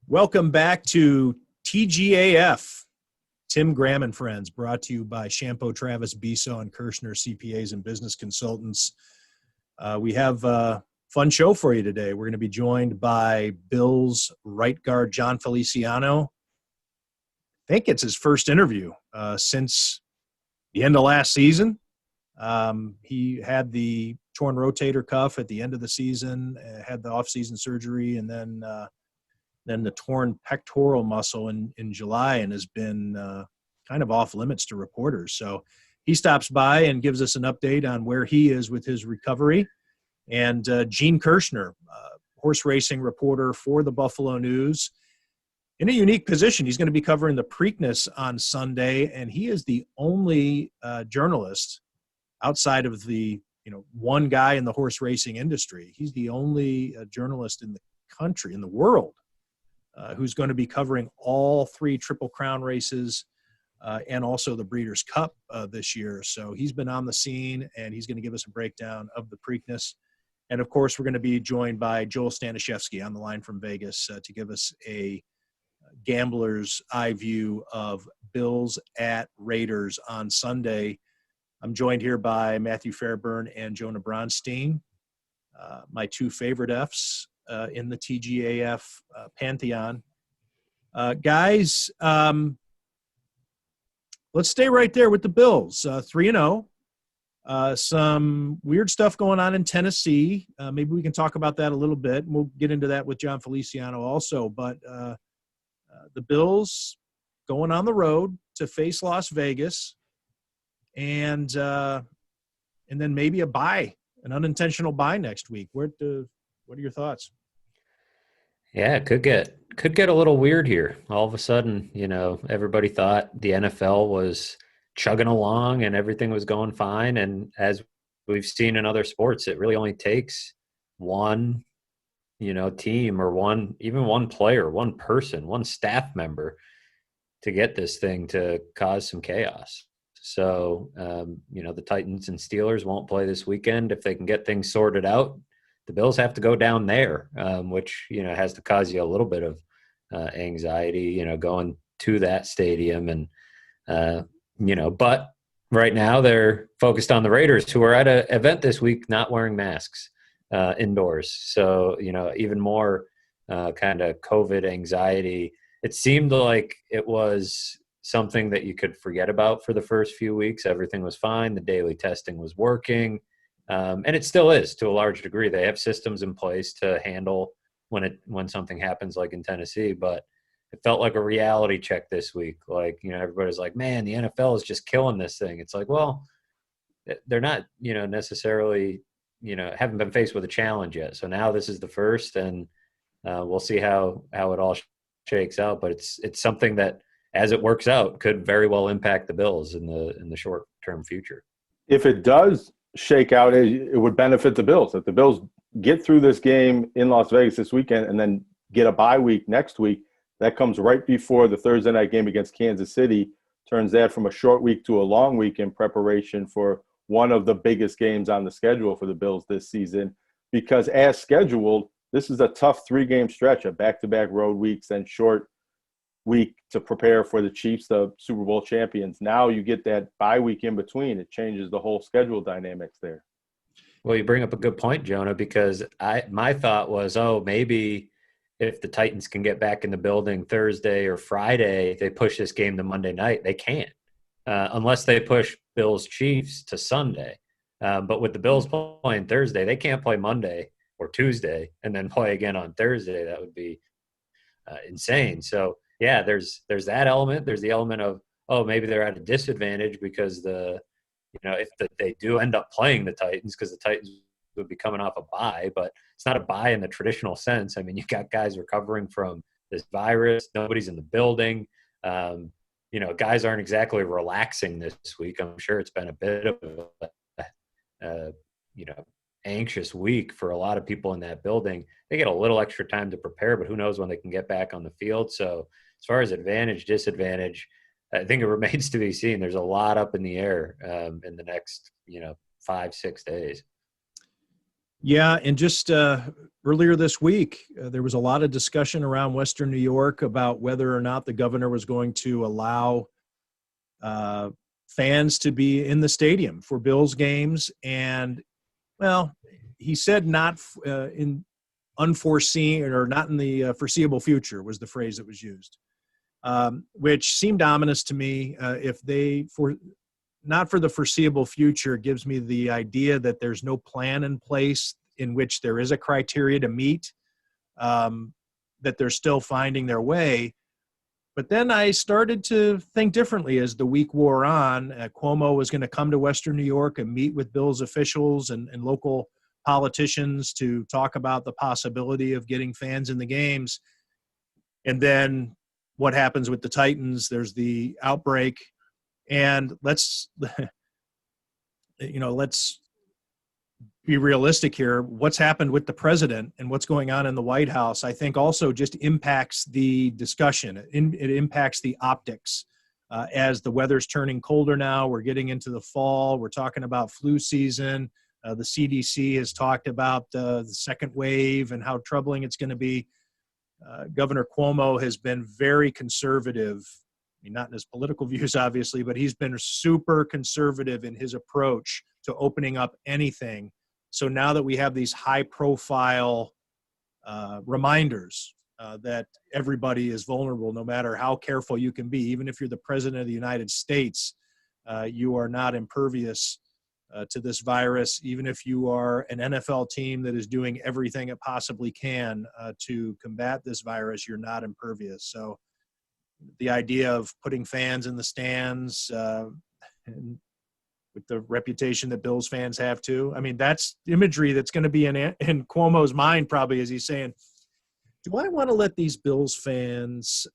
Welcome back to TGAF, Tim Graham and Friends, brought to you by Shampoo, Travis, Biso, and Kershner CPAs and Business Consultants. We have a fun show for you today. We're going to be joined by Bills right guard Jon Feliciano. I think it's his first interview since the end of last season. He had the torn rotator cuff at the end of the season, had the off-season surgery, and then the torn pectoral muscle in July, and has been kind of off limits to reporters. So he stops by and gives us an update on where he is with his recovery. And Gene Kershner, horse racing reporter for the Buffalo News, in a unique position. He's going to be covering the Preakness on Sunday, and he is the only journalist outside of the one guy in the horse racing industry. He's the only journalist in the country, in the world, who's going to be covering all three Triple Crown races and also the Breeders' Cup this year. So he's been on the scene, and he's going to give us a breakdown of the Preakness. And, of course, we're going to be joined by Joel Staniszewski on the line from Vegas to give us a gambler's eye view of Bills at Raiders on Sunday. I'm joined here by Matthew Fairburn and Jonah Bronsteain, my two favorite Fs in the TGAF pantheon. Guys, let's stay right there with the Bills. 3-0. Some weird stuff going on in Tennessee. Maybe we can talk about that a little bit. We'll get into that with Jon Feliciano also. But the Bills going on the road to face Las Vegas, and then maybe a bye, an unintentional bye next week. What are your thoughts? Yeah, it could get a little weird here. All of a sudden, everybody thought the NFL was chugging along and everything was going fine. And as we've seen in other sports, it really only takes one, team or one player, one person, one staff member to get this thing to cause some chaos. So, the Titans and Steelers won't play this weekend. If they can get things sorted out, the Bills have to go down there, which, has to cause you a little bit of anxiety, going to that stadium. And, but right now they're focused on the Raiders, who are at an event this week not wearing masks indoors. So, even more kind of COVID anxiety. It seemed like it was something that you could forget about for the first few weeks. Everything was fine. The daily testing was working. And it still is to a large degree. They have systems in place to handle when something happens like in Tennessee, but it felt like a reality check this week. Like, everybody's like, man, the NFL is just killing this thing. It's like, well, they're not, necessarily, haven't been faced with a challenge yet. So now this is the first, and we'll see how it all shakes out. But it's something that, as it works out, could very well impact the Bills in the short-term future. If it does shake out, it would benefit the Bills. If the Bills get through this game in Las Vegas this weekend and then get a bye week next week, that comes right before the Thursday night game against Kansas City, turns that from a short week to a long week in preparation for one of the biggest games on the schedule for the Bills this season. Because as scheduled, this is a tough 3-game stretch of back-to-back road weeks and short week to prepare for the Chiefs, the Super Bowl champions. Now you get that bye week in between. It changes the whole schedule dynamics there. Well, you bring up a good point, Jonah, because my thought was, maybe if the Titans can get back in the building Thursday or Friday, they push this game to Monday night. They can't, unless they push Bills Chiefs to Sunday. But with the Bills playing Thursday, they can't play Monday or Tuesday and then play again on Thursday. That would be insane. So, yeah, there's that element. There's the element of, maybe they're at a disadvantage because if they do end up playing the Titans, because the Titans would be coming off a bye, but it's not a bye in the traditional sense. I mean, you got guys recovering from this virus. Nobody's in the building. Guys aren't exactly relaxing this week. I'm sure it's been a bit of anxious week for a lot of people in that building. They get a little extra time to prepare, but who knows when they can get back on the field. So as far as advantage, disadvantage, I think it remains to be seen. There's a lot up in the air in the next, 5-6 days. Yeah, and just earlier this week, there was a lot of discussion around Western New York about whether or not the governor was going to allow fans to be in the stadium for Bills games. And, well, he said not in unforeseen or not in the foreseeable future was the phrase that was used, which seemed ominous to me. If they not for the foreseeable future gives me the idea that there's no plan in place in which there is a criteria to meet, that they're still finding their way. But then I started to think differently as the week wore on. Cuomo was going to come to Western New York and meet with Bills officials and local politicians to talk about the possibility of getting fans in the games. And then what happens with the Titans? There's the outbreak. And let's be realistic here. What's happened with the president and what's going on in the White House, I think also just impacts the discussion. It impacts the optics. As the weather's turning colder now, we're getting into the fall. We're talking about flu season. The CDC has talked about the second wave and how troubling it's going to be. Governor Cuomo has been very conservative. I mean, not in his political views, obviously, but he's been super conservative in his approach to opening up anything. So now that we have these high-profile reminders that everybody is vulnerable, no matter how careful you can be, even if you're the president of the United States, you are not impervious to this virus. Even if you are an NFL team that is doing everything it possibly can to combat this virus, you're not impervious. So the idea of putting fans in the stands, and with the reputation that Bills fans have too. I mean, that's imagery that's going to be in Cuomo's mind probably as he's saying, do I want to let these Bills fans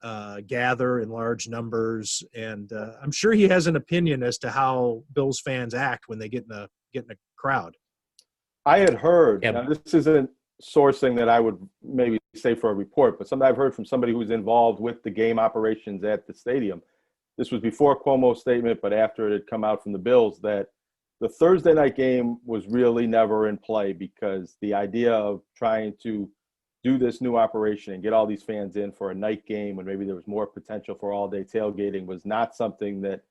gather in large numbers? And I'm sure he has an opinion as to how Bills fans act when they get in a crowd. I had heard, Yep. now this isn't sourcing that I would maybe say for a report, but something I've heard from somebody who's involved with the game operations at the stadium. This was before Cuomo's statement, but after it had come out from the Bills, that the Thursday night game was really never in play because the idea of trying to do this new operation and get all these fans in for a night game when maybe there was more potential for all-day tailgating was not something that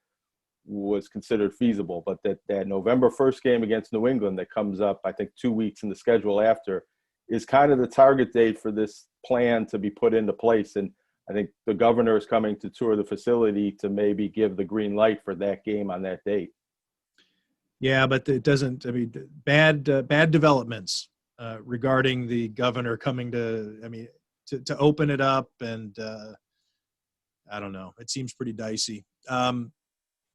was considered feasible. But that November 1st game against New England that comes up, I think 2 weeks in the schedule after, is kind of the target date for this plan to be put into place. And I think the governor is coming to tour the facility to maybe give the green light for that game on that date. Yeah, but it doesn't. I mean, bad developments regarding the governor coming to. I mean, to open it up, and I don't know. It seems pretty dicey.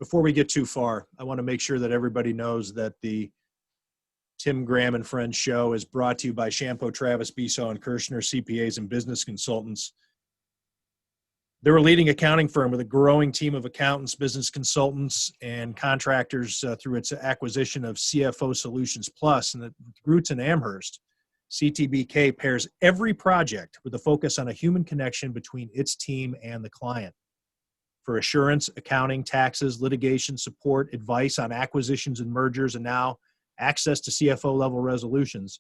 Before we get too far, I want to make sure that everybody knows that the Tim Graham and Friends show is brought to you by Shampoo, Travis, Besaw, and Kershner, CPAs and business consultants. They're a leading accounting firm with a growing team of accountants, business consultants, and contractors through its acquisition of CFO Solutions Plus and the roots in Amherst. CTBK pairs every project with a focus on a human connection between its team and the client. For assurance, accounting, taxes, litigation support, advice on acquisitions and mergers, and now access to CFO-level resolutions,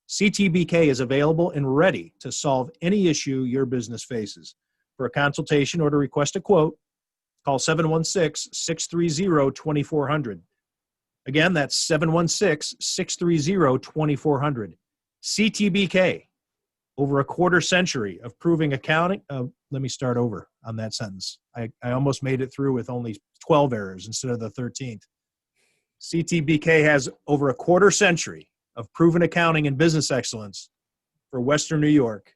CTBK is available and ready to solve any issue your business faces. For a consultation or to request a quote, call 716-630-2400. Again, that's 716-630-2400. CTBK, over a quarter century of proving accounting. Let me start over on that sentence. I almost made it through with only 12 errors instead of the 13th. CTBK has over a quarter century of proven accounting and business excellence for Western New York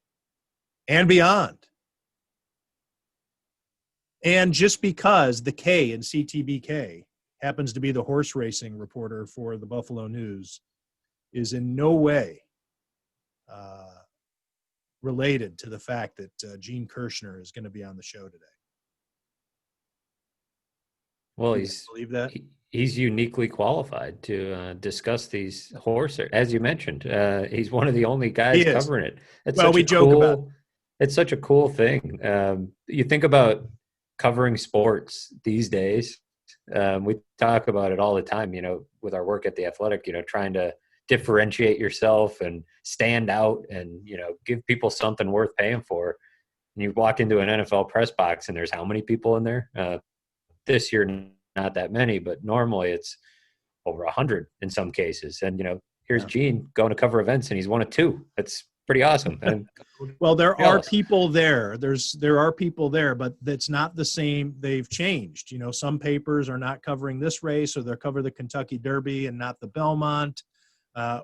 and beyond. And just because the K in CTBK happens to be the horse racing reporter for the Buffalo News is in no way related to the fact that Gene Kershner is going to be on the show today. Well, You guys believe that? he's uniquely qualified to discuss these horses. As you mentioned, he's one of the only guys covering it. It's well, we joke about it. It's such a cool thing. You think about covering sports these days. We talk about it all the time, with our work at The Athletic, trying to differentiate yourself and stand out and, you know, give people something worth paying for. And you walk into an NFL press box and there's how many people in there? This year, not that many, but normally it's over 100 in some cases. And, you know, here's Gene going to cover events and he's one of two. That's pretty awesome. And well, there are people there. There are people there, but that's not the same. They've changed. You know, some papers are not covering this race, or they'll cover the Kentucky Derby and not the Belmont,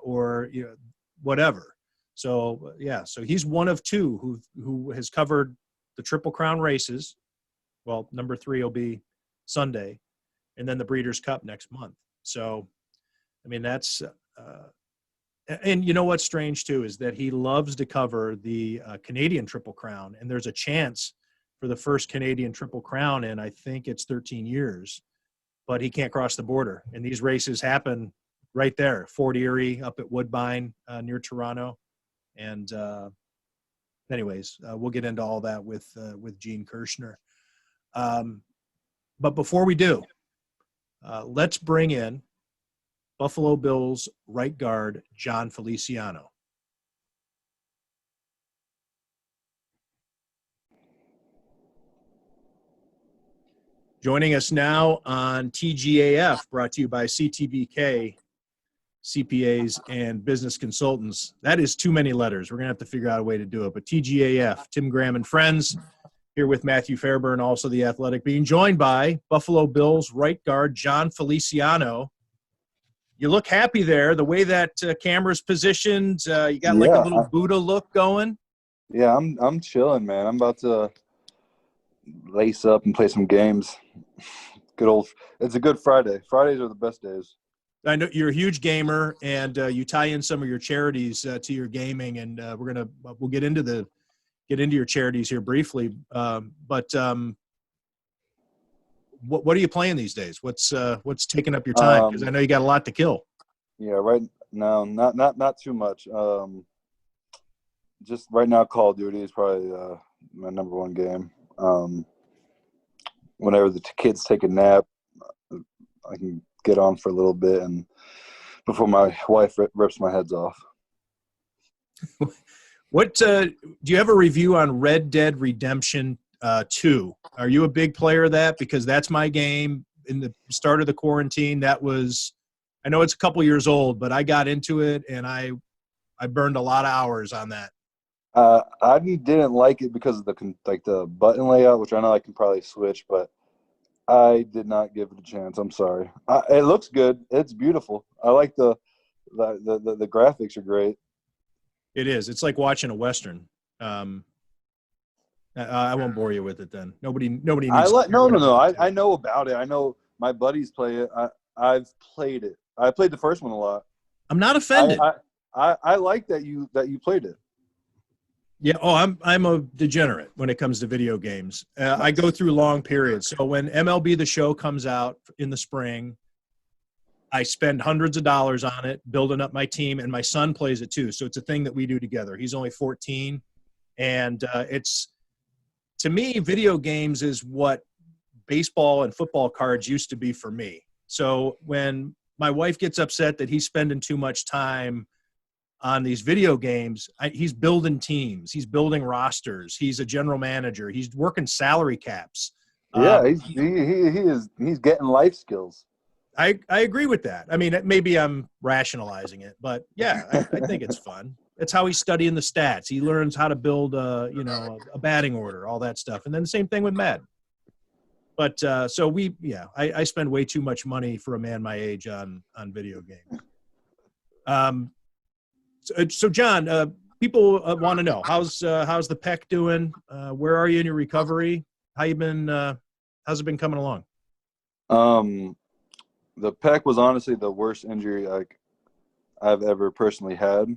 or, you know, whatever. So yeah, so he's one of two who has covered the Triple Crown races. Well, number 3 will be Sunday, and then the Breeders' Cup next month. So, I mean, that's and you know what's strange too is that he loves to cover the Canadian Triple Crown, and there's a chance for the first Canadian Triple Crown in, I think it's 13 years, but he can't cross the border. And these races happen right there, Fort Erie, up at Woodbine, near Toronto. And anyways, we'll get into all that with Gene Kershner. But before we do, let's bring in Buffalo Bills right guard Jon Feliciano. Joining us now on TGAF, brought to you by CTBK, CPAs and business consultants. That is too many letters. We're going to have to figure out a way to do it. But TGAF, Tim Graham and friends, here with Matthew Fairburn, also the Athletic, being joined by Buffalo Bills right guard Jon Feliciano. You look happy there. The way that camera's positioned, you got like a little Buddha look going. Yeah, I'm chilling, man. I'm about to lace up and play some games. It's a good Friday. Fridays are the best days. I know you're a huge gamer, and you tie in some of your charities to your gaming, and we'll get into your charities here briefly. But what are you playing these days? What's taking up your time? Because I know you got a lot to kill. Yeah, right now, not too much. Just right now, Call of Duty is probably my number one game. Whenever the kids take a nap, I can get on for a little bit, and before my wife rips my heads off. What do you have a review on Red Dead Redemption 2? Are you a big player of that? Because that's my game. In the start of the quarantine, that was, I know it's a couple years old, but I got into it and I burned a lot of hours on that. I didn't like it because of the button layout, which I know I can probably switch, but I did not give it a chance. I'm sorry. It looks good. It's beautiful. I like the graphics are great. It is. It's like watching a Western. I won't bore you with it then. Nobody needs No. I know about it. I know my buddies play it. I've played it. I played the first one a lot. I'm not offended. I like that you played it. Yeah. Oh, I'm a degenerate when it comes to video games. I go through long periods. So when MLB The Show comes out in the spring, I spend hundreds of dollars on it, building up my team, and my son plays it too. So it's a thing that we do together. He's only 14, and it's, to me, video games is what baseball and football cards used to be for me. So when my wife gets upset that he's spending too much time on these video games, he's building teams, he's building rosters, he's a general manager, he's working salary caps. Yeah, he's getting life skills. I agree with that. I mean, maybe I'm rationalizing it, but yeah, I think it's fun. It's how he's studying the stats. He learns how to build a batting order, all that stuff. And then the same thing with Madden. But so I spend way too much money for a man my age on video games. So John, people want to know, how's the pec doing? Where are you in your recovery? How's it been coming along? The pec was honestly the worst injury I've ever personally had.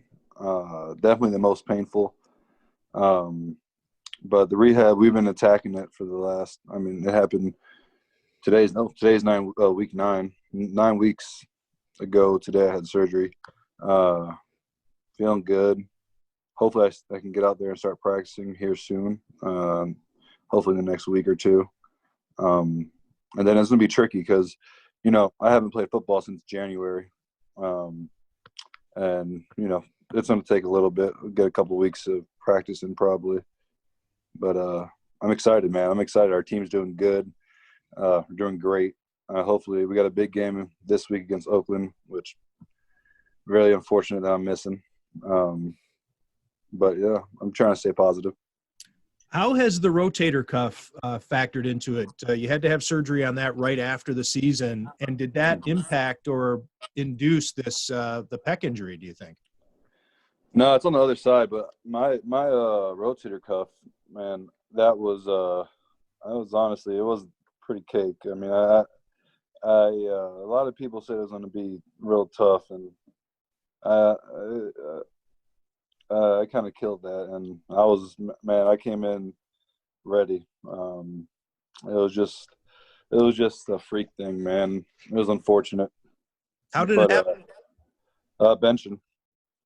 Definitely the most painful. But the rehab, we've been attacking it for the last, it happened today's 9 weeks ago. Today I had surgery. Feeling good. Hopefully I can get out there and start practicing here soon. Hopefully in the next week or two. And then it's going to be tricky because, I haven't played football since January. and it's going to take a little bit. We'll get a couple of weeks of practicing probably, but I'm excited, man. I'm excited. Our team's doing good. We're doing great. Hopefully, we got a big game this week against Oakland, which really unfortunate that I'm missing. But yeah, I'm trying to stay positive. How has the rotator cuff factored into it? You had to have surgery on that right after the season, and did that impact or induce this the pec injury, do you think? No, it's on the other side, but my rotator cuff, man, that was honestly, it was pretty cake. I mean, a lot of people said it was going to be real tough, and I kind of killed that, and I came in ready. It was just a freak thing, man. It was unfortunate. How did it happen? Benching.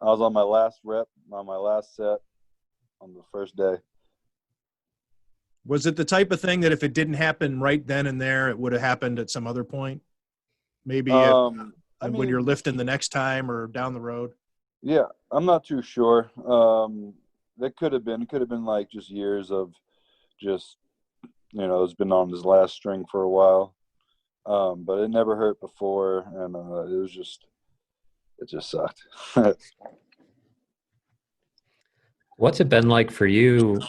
I was on my last rep, on my last set, on the first day. Was it the type of thing that if it didn't happen right then and there, it would have happened at some other point? Maybe when you're lifting the next time or down the road? Yeah, I'm not too sure. That could have been like just years of just, it's been on his last string for a while. But it never hurt before, and it just sucked. What's it been like for you?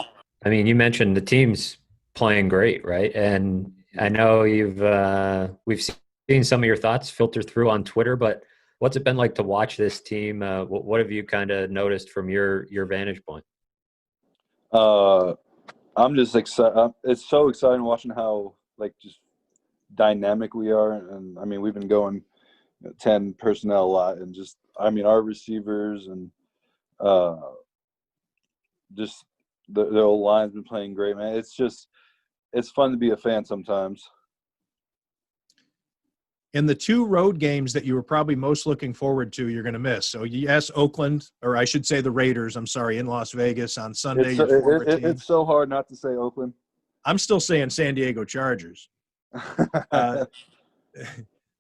I mean, you mentioned the team's playing great, right? And I know we've seen some of your thoughts filter through on Twitter, but what's it been like to watch this team? What have you kind of noticed from your vantage point? I'm just excited. It's so exciting watching how just dynamic we are, and I mean we've been going 10 personnel a lot, and just our receivers and just the old line's been playing great, man. It's fun to be a fan sometimes. And the two road games that you were probably most looking forward to, you're going to miss. So yes, Oakland, or I should say the Raiders, I'm sorry, in Las Vegas on Sunday. It's so hard not to say Oakland. I'm still saying San Diego Chargers. And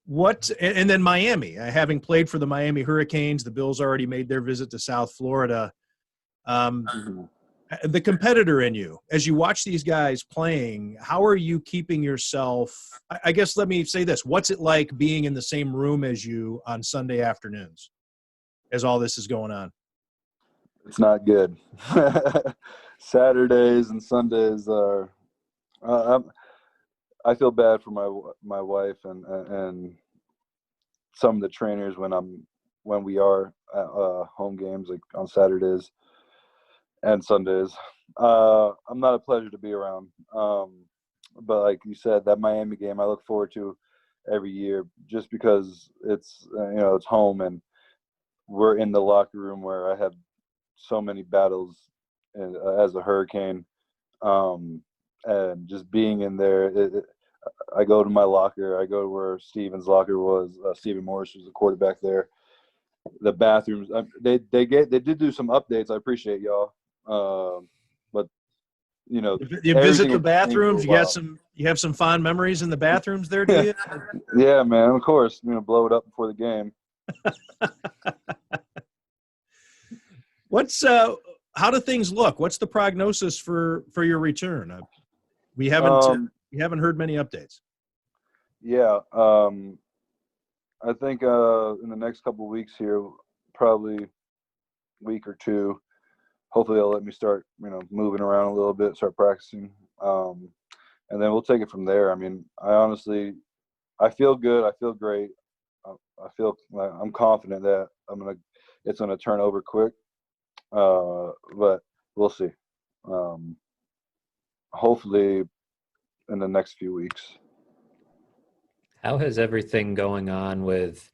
then Miami, having played for the Miami Hurricanes, the Bills already made their visit to South Florida. The competitor in you, as you watch these guys playing, how are you keeping yourself? I guess let me say this. What's it like being in the same room as you on Sunday afternoons as all this is going on? It's not good. Saturdays and Sundays are I feel bad for my wife and some of the trainers when we are at home games, like on Saturdays and Sundays. I'm not a pleasure to be around. But like you said, that Miami game I look forward to every year just because it's it's home, and we're in the locker room where I had so many battles as a Hurricane, and just being in there. I go to my locker. I go to where Steven's locker was. Stephen Morris was the quarterback there. The bathrooms. They did do some updates. I appreciate y'all. But you visit the bathrooms. You have some fond memories in the bathrooms there, do you? Yeah, man. Of course. Blow it up before the game. How do things look? What's the prognosis for your return? We haven't heard many updates. Yeah, I think in the next couple of weeks here, probably week or two, hopefully they'll let me start, moving around a little bit, start practicing, and then we'll take it from there. I mean, I feel good. I feel great. I feel like I'm confident that it's gonna turn over quick, but we'll see. Hopefully in the next few weeks. How has everything going on with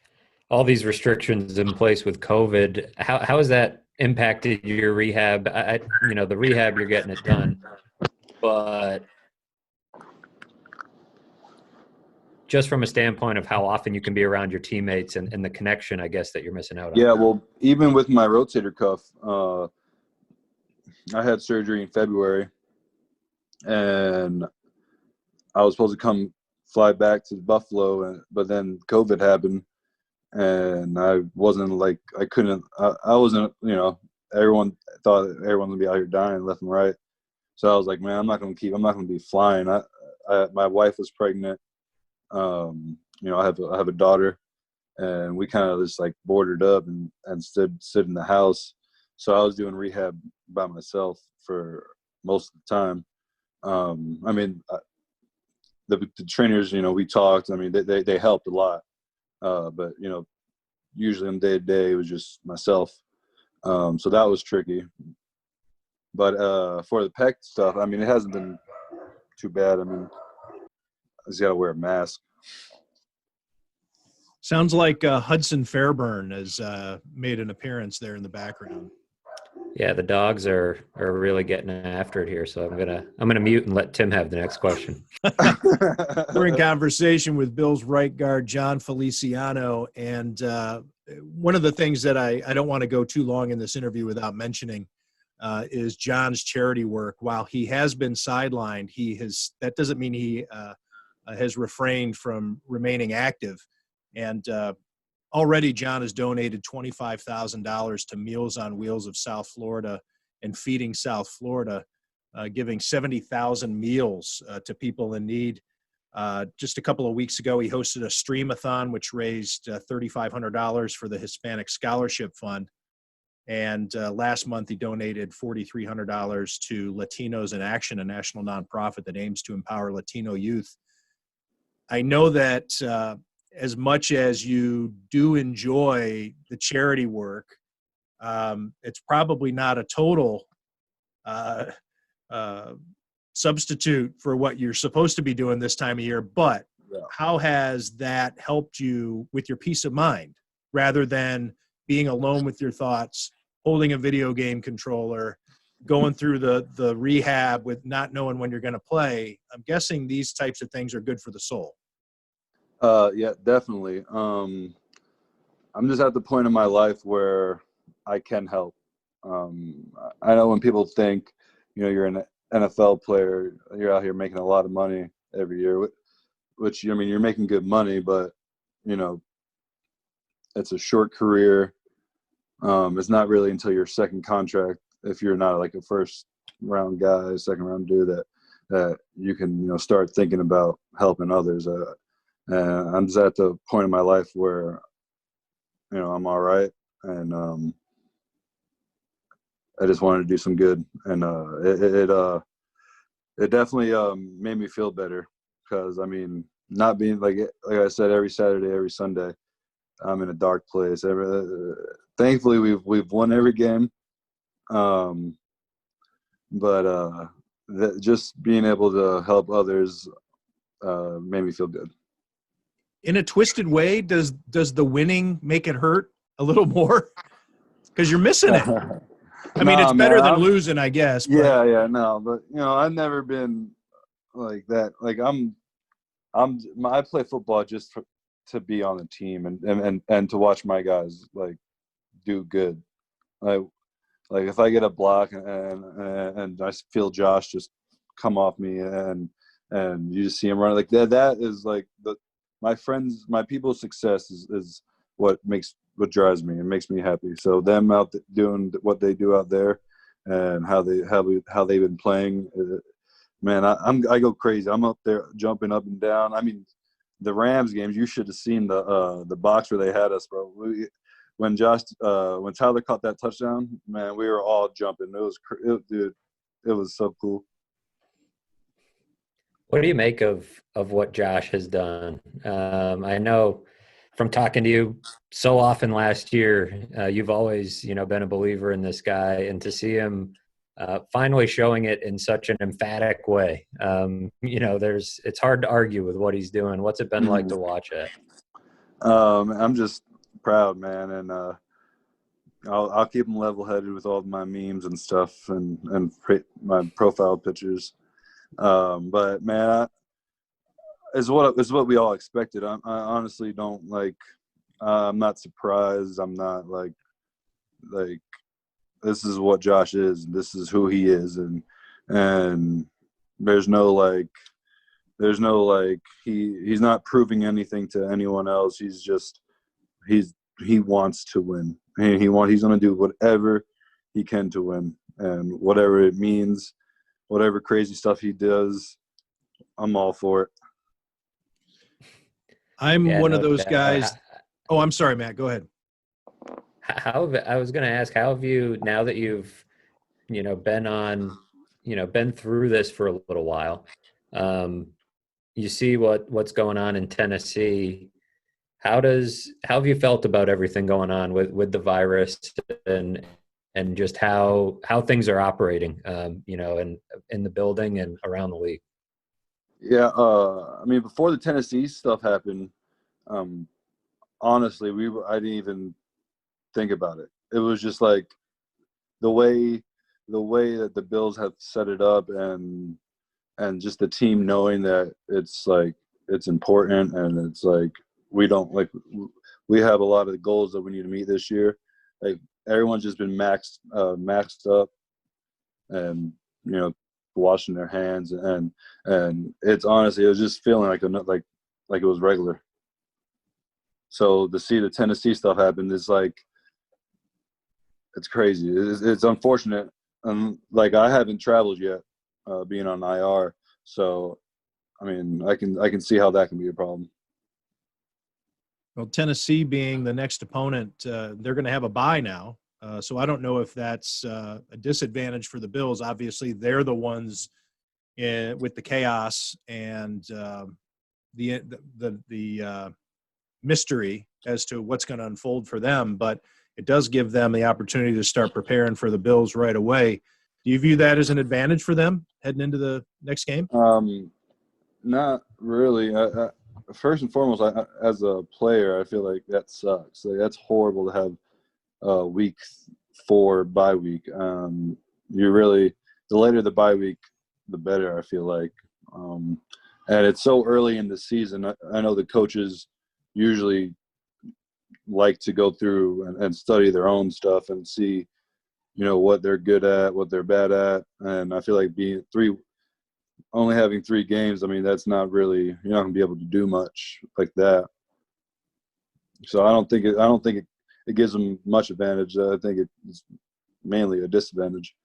all these restrictions in place with COVID? How has that impacted your rehab? The rehab, you're getting it done, but just from a standpoint of how often you can be around your teammates and the connection, I guess, that you're missing out on. Yeah, well, even with my rotator cuff, I had surgery in February, and I was supposed to fly back to Buffalo, but then COVID happened, and I wasn't like I wasn't, you know, everyone thought everyone would be out here dying left and right. So I was like, man, I'm not gonna be flying. My wife was pregnant. You know, I have a daughter, and we kind of just like boarded up and stood in the house. So I was doing rehab by myself for most of the time. I mean, the trainers, you know, we talked. I mean, they helped a lot, but you know, usually on day to day it was just myself. So that was tricky. But for the pec stuff, I mean, it hasn't been too bad. I mean, I just gotta wear a mask. Sounds like Hudson Fairburn has made an appearance there in the background. Yeah, the dogs are really getting after it here. So I'm gonna mute and let Tim have the next question. We're in conversation with Bills right guard Jon Feliciano, and one of the things that I don't want to go too long in this interview without mentioning is Jon's charity work. While he has been sidelined, that doesn't mean he has refrained from remaining active. And already Jon has donated $25,000 to Meals on Wheels of South Florida and Feeding South Florida, giving 70,000 meals to people in need. Just a couple of weeks ago, he hosted a stream-a-thon, which raised $3,500 for the Hispanic Scholarship Fund. And last month, he donated $4,300 to Latinos in Action, a national nonprofit that aims to empower Latino youth. I know that as much as you do enjoy the charity work, it's probably not a total substitute for what you're supposed to be doing this time of year. But how has that helped you with your peace of mind rather than being alone with your thoughts, holding a video game controller, going through the rehab with not knowing when you're going to play? I'm guessing these types of things are good for the soul. Yeah, definitely. I'm just at the point in my life where I can help. I know when people think, you know, you're an NFL player, you're out here making a lot of money every year, which, I mean, you're making good money, but, you know, it's a short career. It's not really until your second contract, if you're not like a first round guy, second round dude, that you can, you know, start thinking about helping others. I'm just at the point in my life where, you know, I'm all right, and I just wanted to do some good, and it definitely made me feel better, because I mean, not being like I said, every Saturday, every Sunday, I'm in a dark place. Thankfully, we've won every game, but just being able to help others made me feel good. In a twisted way, does the winning make it hurt a little more? Because you're missing it. I mean, it's better than losing, I guess. But. Yeah, no, but you know, I've never been like that. Like I play football just to be on the team and to watch my guys like do good. Like if I get a block and I feel Josh just come off me and you just see him running like that. That is like my people's success is what drives me and makes me happy. So them out doing what they do out there and how they've been playing, man, I go crazy. I'm up there jumping up and down. I mean, the Rams games, you should have seen the box where they had us, bro. When Tyler caught that touchdown, man, we were all jumping. Dude, it was so cool. What do you make of what Josh has done? I know from talking to you so often last year, you've always, you know, been a believer in this guy, and to see him finally showing it in such an emphatic way, you know, it's hard to argue with what he's doing. What's it been like to watch it? I'm just proud, man, and I'll keep him level-headed with all of my memes and stuff and my profile pictures. But man, it's what we all expected. I honestly don't like. I'm not surprised. I'm not like this is what Josh is. This is who he is, and there's no he's not proving anything to anyone else. He's just he wants to win. And he's going to do whatever he can to win, and whatever it means, whatever crazy stuff he does, I'm all for it. I'm Yeah, one of no those doubt. guys. Oh, I'm sorry, Matt. Go ahead. I was going to ask, how have you, now that you've, been through this for a little while, you see what's going on in Tennessee. How have you felt about everything going on with the virus and just how things are operating, in the building and around the league? Yeah, I mean, before the Tennessee stuff happened, honestly, I didn't even think about it. It was just like the way that the Bills have set it up, and just the team knowing that it's important, and it's like we have a lot of goals that we need to meet this year. Like everyone's just been maxed up, and washing their hands, and it's honestly, it was just feeling like it was regular. So to see the Tennessee stuff happen is like, it's crazy. It's unfortunate. Like I haven't traveled yet, being on IR. So, I mean, I can see how that can be a problem. Well, Tennessee being the next opponent, they're going to have a bye now. So I don't know if that's a disadvantage for the Bills. Obviously, they're the ones with the chaos and the mystery as to what's going to unfold for them. But it does give them the opportunity to start preparing for the Bills right away. Do you view that as an advantage for them heading into the next game? Not really. First and foremost, as a player, I feel like that sucks. Like that's horrible to have week 4 bye week. The later the bye week, the better, I feel like. And it's so early in the season. I know the coaches usually like to go through and study their own stuff and see, what they're good at, what they're bad at. And I feel like only having 3 games, I mean, that's not really, you're not gonna be able to do much like that. So I don't think it gives them much advantage. I think it's mainly a disadvantage.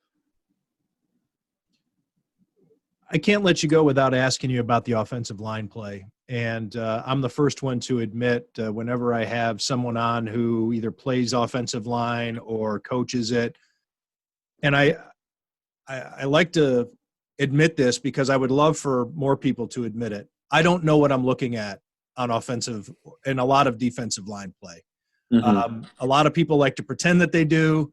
I can't let you go without asking you about the offensive line play. And I'm the first one to admit whenever I have someone on who either plays offensive line or coaches it, and I like to admit this because I would love for more people to admit it. I don't know what I'm looking at on offensive and a lot of defensive line play. Mm-hmm. A lot of people like to pretend that they do,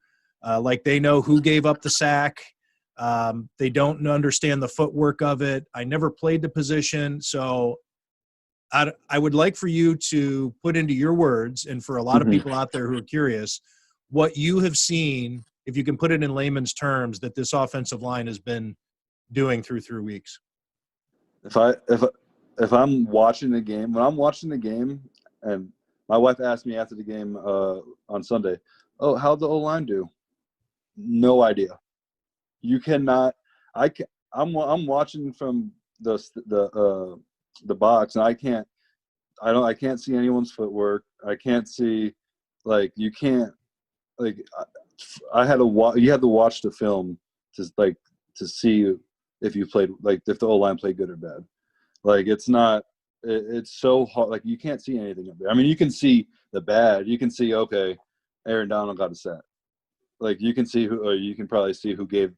like they know who gave up the sack. They don't understand the footwork of it. I never played the position. So I would like for you to put into your words, and for a lot of people out there who are curious, what you have seen, if you can put it in layman's terms, that this offensive line has been doing through 3 weeks. If I'm watching the game, when I'm watching the game, and my wife asked me after the game on Sunday, "Oh, how'd the O-line do?" No idea. You cannot. I'm watching from the box, and I can't see anyone's footwork. I can't see, you can't, I had to you had to watch the film to see if you played, if the O-line played good or bad. It's so hard. You can't see anything up there. I mean, you can see the bad. You can see, okay, Aaron Donald got a sack. You can see who, or you can probably see who gave,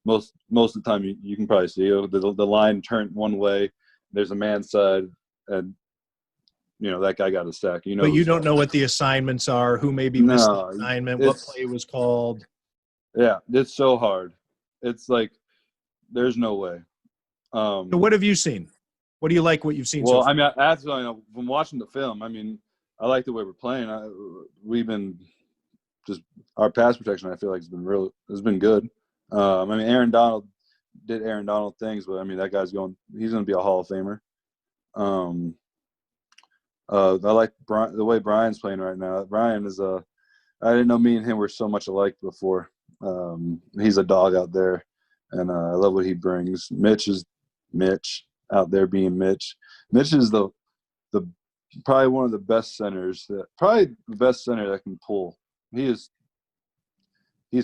most of the time you can probably see the line turned one way. There's a man side, and that guy got a sack. But you don't know what the assignments are, who may be missing the assignment, what play was called. Yeah, it's so hard. It's there's no way. So what have you seen? What do you like what you've seen so far? I mean, from watching the film, I mean, I like the way we're playing. We've been just our pass protection, I feel like, has been good. I mean, Aaron Donald did Aaron Donald things, but I mean, that guy's he's going to be a Hall of Famer. I like the way Brian's playing right now. Brian is I didn't know me and him were so much alike before. He's a dog out there, and I love what he brings. Mitch is Mitch out there being Mitch. Mitch is the probably one of the best centers. Probably the best center that can pull. He's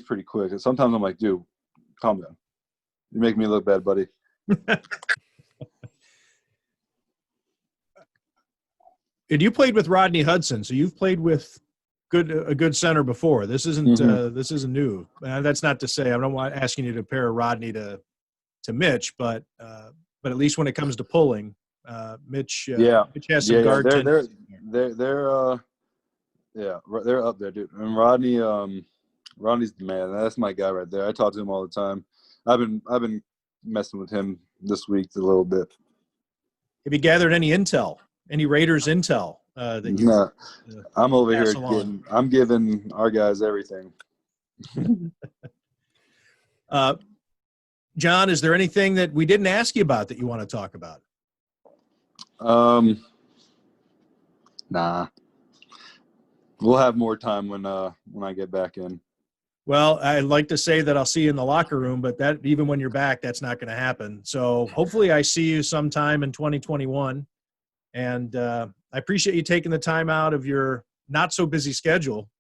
pretty quick. And sometimes I'm like, dude, calm down. You make me look bad, buddy. And you played with Rodney Hudson, so you've played with a good center before. This isn't this isn't new. That's not to say I'm not asking you to pair Rodney to Mitch, but at least when it comes to pulling, Mitch has some guard tendencies. They're up there, dude. And Rodney's the man. That's my guy right there. I talk to him all the time. I've been messing with him this week a little bit. Have you gathered any intel? Any Raiders intel that you? No, I'm over here along? I'm giving our guys everything. John, is there anything that we didn't ask you about that you want to talk about? Nah. We'll have more time when I get back in. Well, I'd like to say that I'll see you in the locker room, but that even when you're back, that's not going to happen. So hopefully I see you sometime in 2021. And I appreciate you taking the time out of your not so busy schedule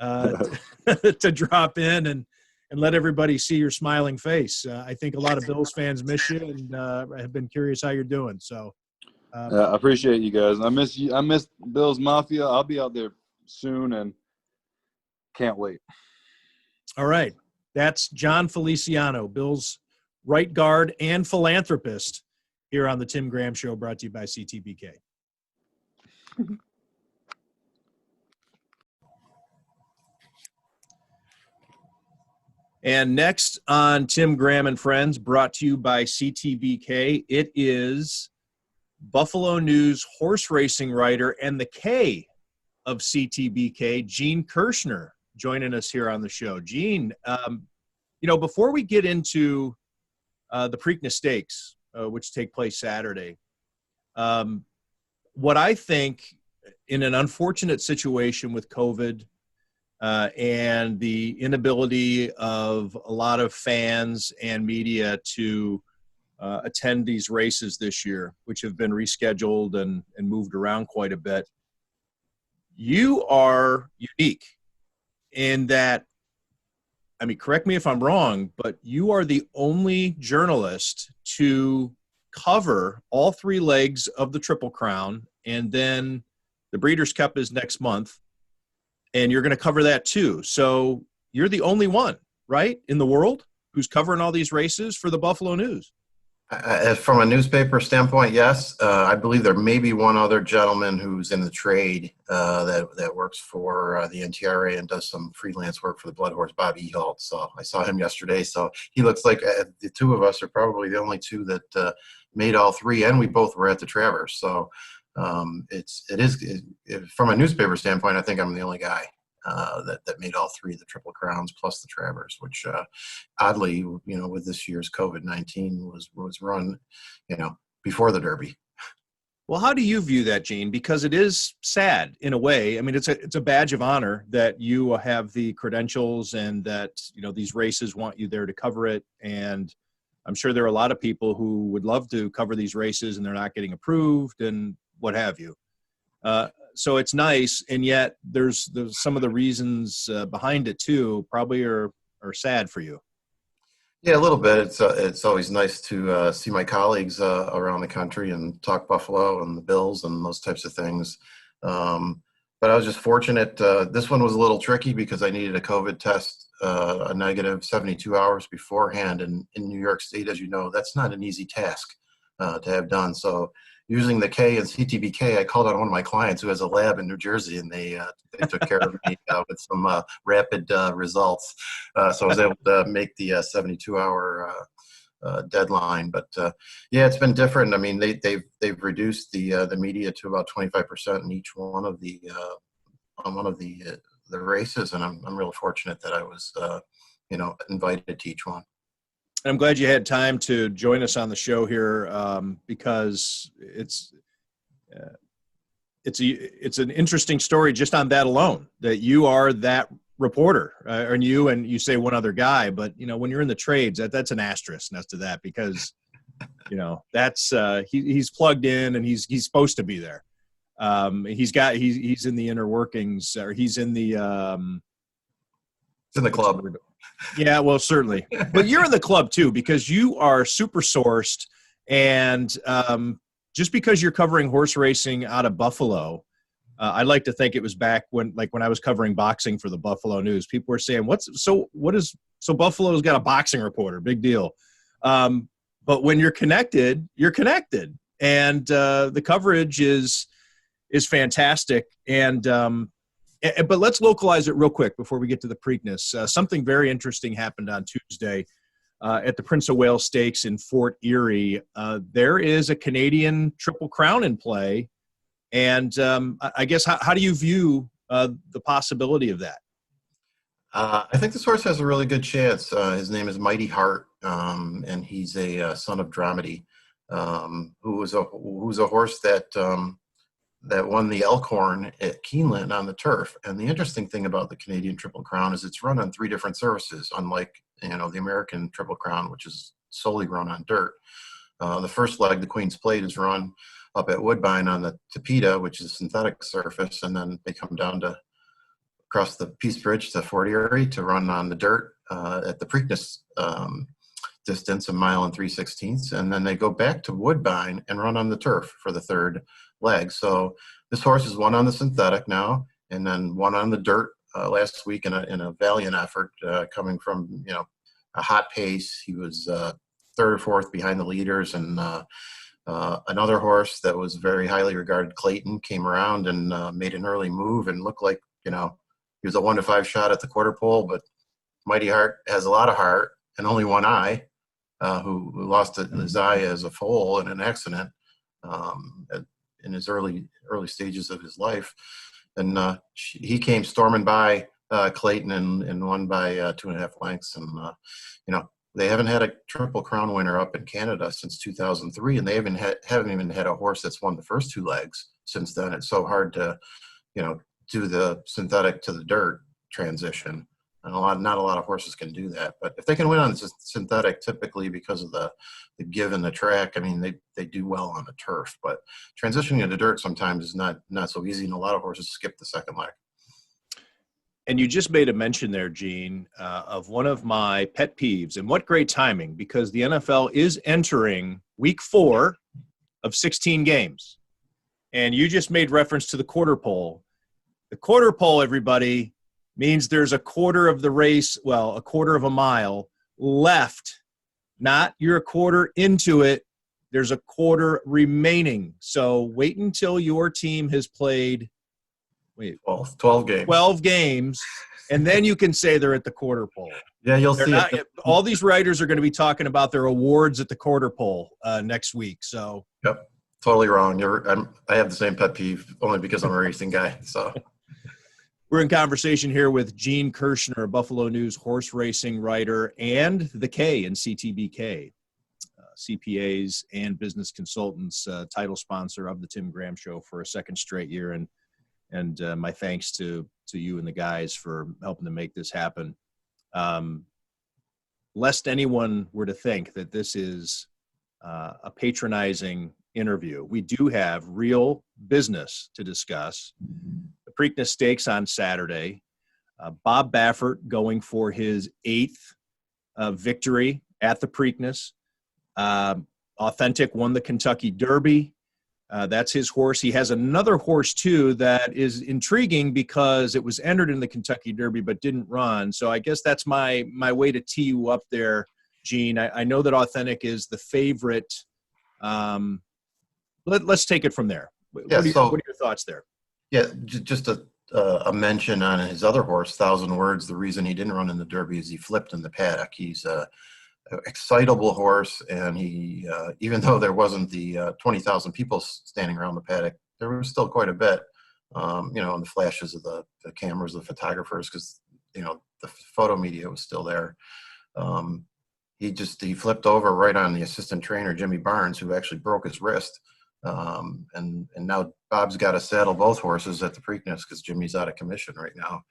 to drop in and let everybody see your smiling face. I think a lot of Bills fans miss you and have been curious how you're doing. So I appreciate you guys. I miss you. I miss Bills Mafia. I'll be out there soon and can't wait. All right. That's Jon Feliciano, Bills right guard and philanthropist, here on the Tim Graham Show, brought to you by CTBK. And next on Tim Graham and Friends, brought to you by CTBK, it is Buffalo News horse racing writer and the K of CTBK, Gene Kershner, joining us here on the show. Gene, before we get into the Preakness Stakes, which take place Saturday, what I think in an unfortunate situation with COVID and the inability of a lot of fans and media to attend these races this year, which have been rescheduled and moved around quite a bit, you are unique in that, I mean, correct me if I'm wrong, but you are the only journalist to cover all three legs of the Triple Crown, and then the Breeders' Cup is next month, and you're going to cover that too. So you're the only one, right, in the world who's covering all these races for the Buffalo News. From a newspaper standpoint, yes. I believe there may be one other gentleman who's in the trade that works for the NTRA and does some freelance work for the Blood Horse, Bob Ehalt. So I saw him yesterday. So he looks like the two of us are probably the only two that made all three, and we both were at the Travers. So it is from a newspaper standpoint, I think I'm the only guy that made all three of the Triple Crowns plus the Travers, which oddly, with this year's COVID-19 was run, before the Derby. Well, how do you view that, Gene? Because it is sad in a way. I mean, it's a badge of honor that you have the credentials and that, these races want you there to cover it. And I'm sure there are a lot of people who would love to cover these races and they're not getting approved and what have you. So it's nice, and yet there's some of the reasons behind it too probably are sad for you. Yeah, a little bit. It's always nice to see my colleagues around the country and talk Buffalo and the Bills and those types of things. But I was just fortunate. This one was a little tricky because I needed a COVID test, a negative 72 hours beforehand. And in New York State, as you know, that's not an easy task to have done. So using the K and CTBK, I called on one of my clients who has a lab in New Jersey, and they took care of me with some rapid results. So I was able to make the 72-hour deadline. But yeah, it's been different. I mean, they've reduced the media to about 25% in each one of the races, and I'm really fortunate that I was invited to each one. I'm glad you had time to join us on the show here because it's an interesting story just on that alone, that you are that reporter and you say one other guy, but when you're in the trades, that's an asterisk next to that because that's he's plugged in and he's supposed to be there. He's in the inner workings, or he's in the It's in the club. Yeah, well, certainly. But you're in the club too, because you are super sourced, and just because you're covering horse racing out of Buffalo, I like to think it was back when I was covering boxing for the Buffalo News. People were saying, so Buffalo's got a boxing reporter, big deal. But when you're connected, and the coverage is fantastic. But let's localize it real quick before we get to the Preakness. Something very interesting happened on Tuesday at the Prince of Wales Stakes in Fort Erie. There is a Canadian Triple Crown in play, and I guess how do you view the possibility of that? I think this horse has a really good chance. His name is Mighty Heart, and he's a son of Dramedy, who's a horse that won the Elkhorn at Keeneland on the turf. And the interesting thing about the Canadian Triple Crown is it's run on 3 different surfaces, unlike the American Triple Crown, which is solely run on dirt. The first leg, the Queen's Plate, is run up at Woodbine on the Tapeta, which is a synthetic surface, and then they come down to across the Peace Bridge to Fort Erie to run on the dirt at the Preakness distance, 1 mile and 3/16, and then they go back to Woodbine and run on the turf for the third leg. So this horse is won on the synthetic now, and then won on the dirt last week in a valiant effort, coming from a hot pace. He was 3rd or 4th behind the leaders, and another horse that was very highly regarded, Clayton, came around and made an early move and looked like he was a 1 to 5 shot at the quarter pole. But Mighty Heart has a lot of heart and only one eye. Who lost his eye as a foal in an accident in his early stages of his life, and he came storming by Clayton and won by 2.5 lengths. And they haven't had a Triple Crown winner up in Canada since 2003, and they haven't even had a horse that's won the first 2 legs since then. It's so hard to do the synthetic to the dirt transition. And not a lot of horses can do that. But if they can win on synthetic, typically because of the give in the track, I mean, they do well on the turf. But transitioning to dirt sometimes is not so easy, and a lot of horses skip the second leg. And you just made a mention there, Gene, of one of my pet peeves. And what great timing, because the NFL is entering week 4 of 16 games. And you just made reference to the quarter pole. The quarter pole, everybody, means there's a quarter of the race, a quarter of a mile left. Not you're a quarter into it. There's a quarter remaining. So wait until your team has played 12 games. 12 games, and then you can say they're at the quarter pole. Yeah, you'll see it. All these writers are going to be talking about their awards at the quarter pole next week. So Yep, totally wrong. I have the same pet peeve only because I'm a racing guy. So we're in conversation here with Gene Kershner, a Buffalo News horse racing writer, and the K in CTBK, CPAs and business consultants, title sponsor of the Tim Graham Show for a 2nd straight year. And my thanks to you and the guys for helping to make this happen. Lest anyone were to think that this is a patronizing interview, we do have real business to discuss. The Preakness Stakes on Saturday. Bob Baffert going for his 8th victory at the Preakness. Authentic won the Kentucky Derby. That's his horse. He has another horse, too, that is intriguing because it was entered in the Kentucky Derby but didn't run. So I guess that's my way to tee you up there, Gene. I know that Authentic is the favorite. Let's take it from there. What are your thoughts there? Yeah, just a mention on his other horse, 1,000 Words. The reason he didn't run in the Derby is he flipped in the paddock. He's an excitable horse, and he even though there wasn't the 20,000 people standing around the paddock, there was still quite a bit, in the flashes of the cameras, the photographers, because the photo media was still there. He flipped over right on the assistant trainer, Jimmy Barnes, who actually broke his wrist. And now Bob's got to saddle both horses at the Preakness because Jimmy's out of commission right now.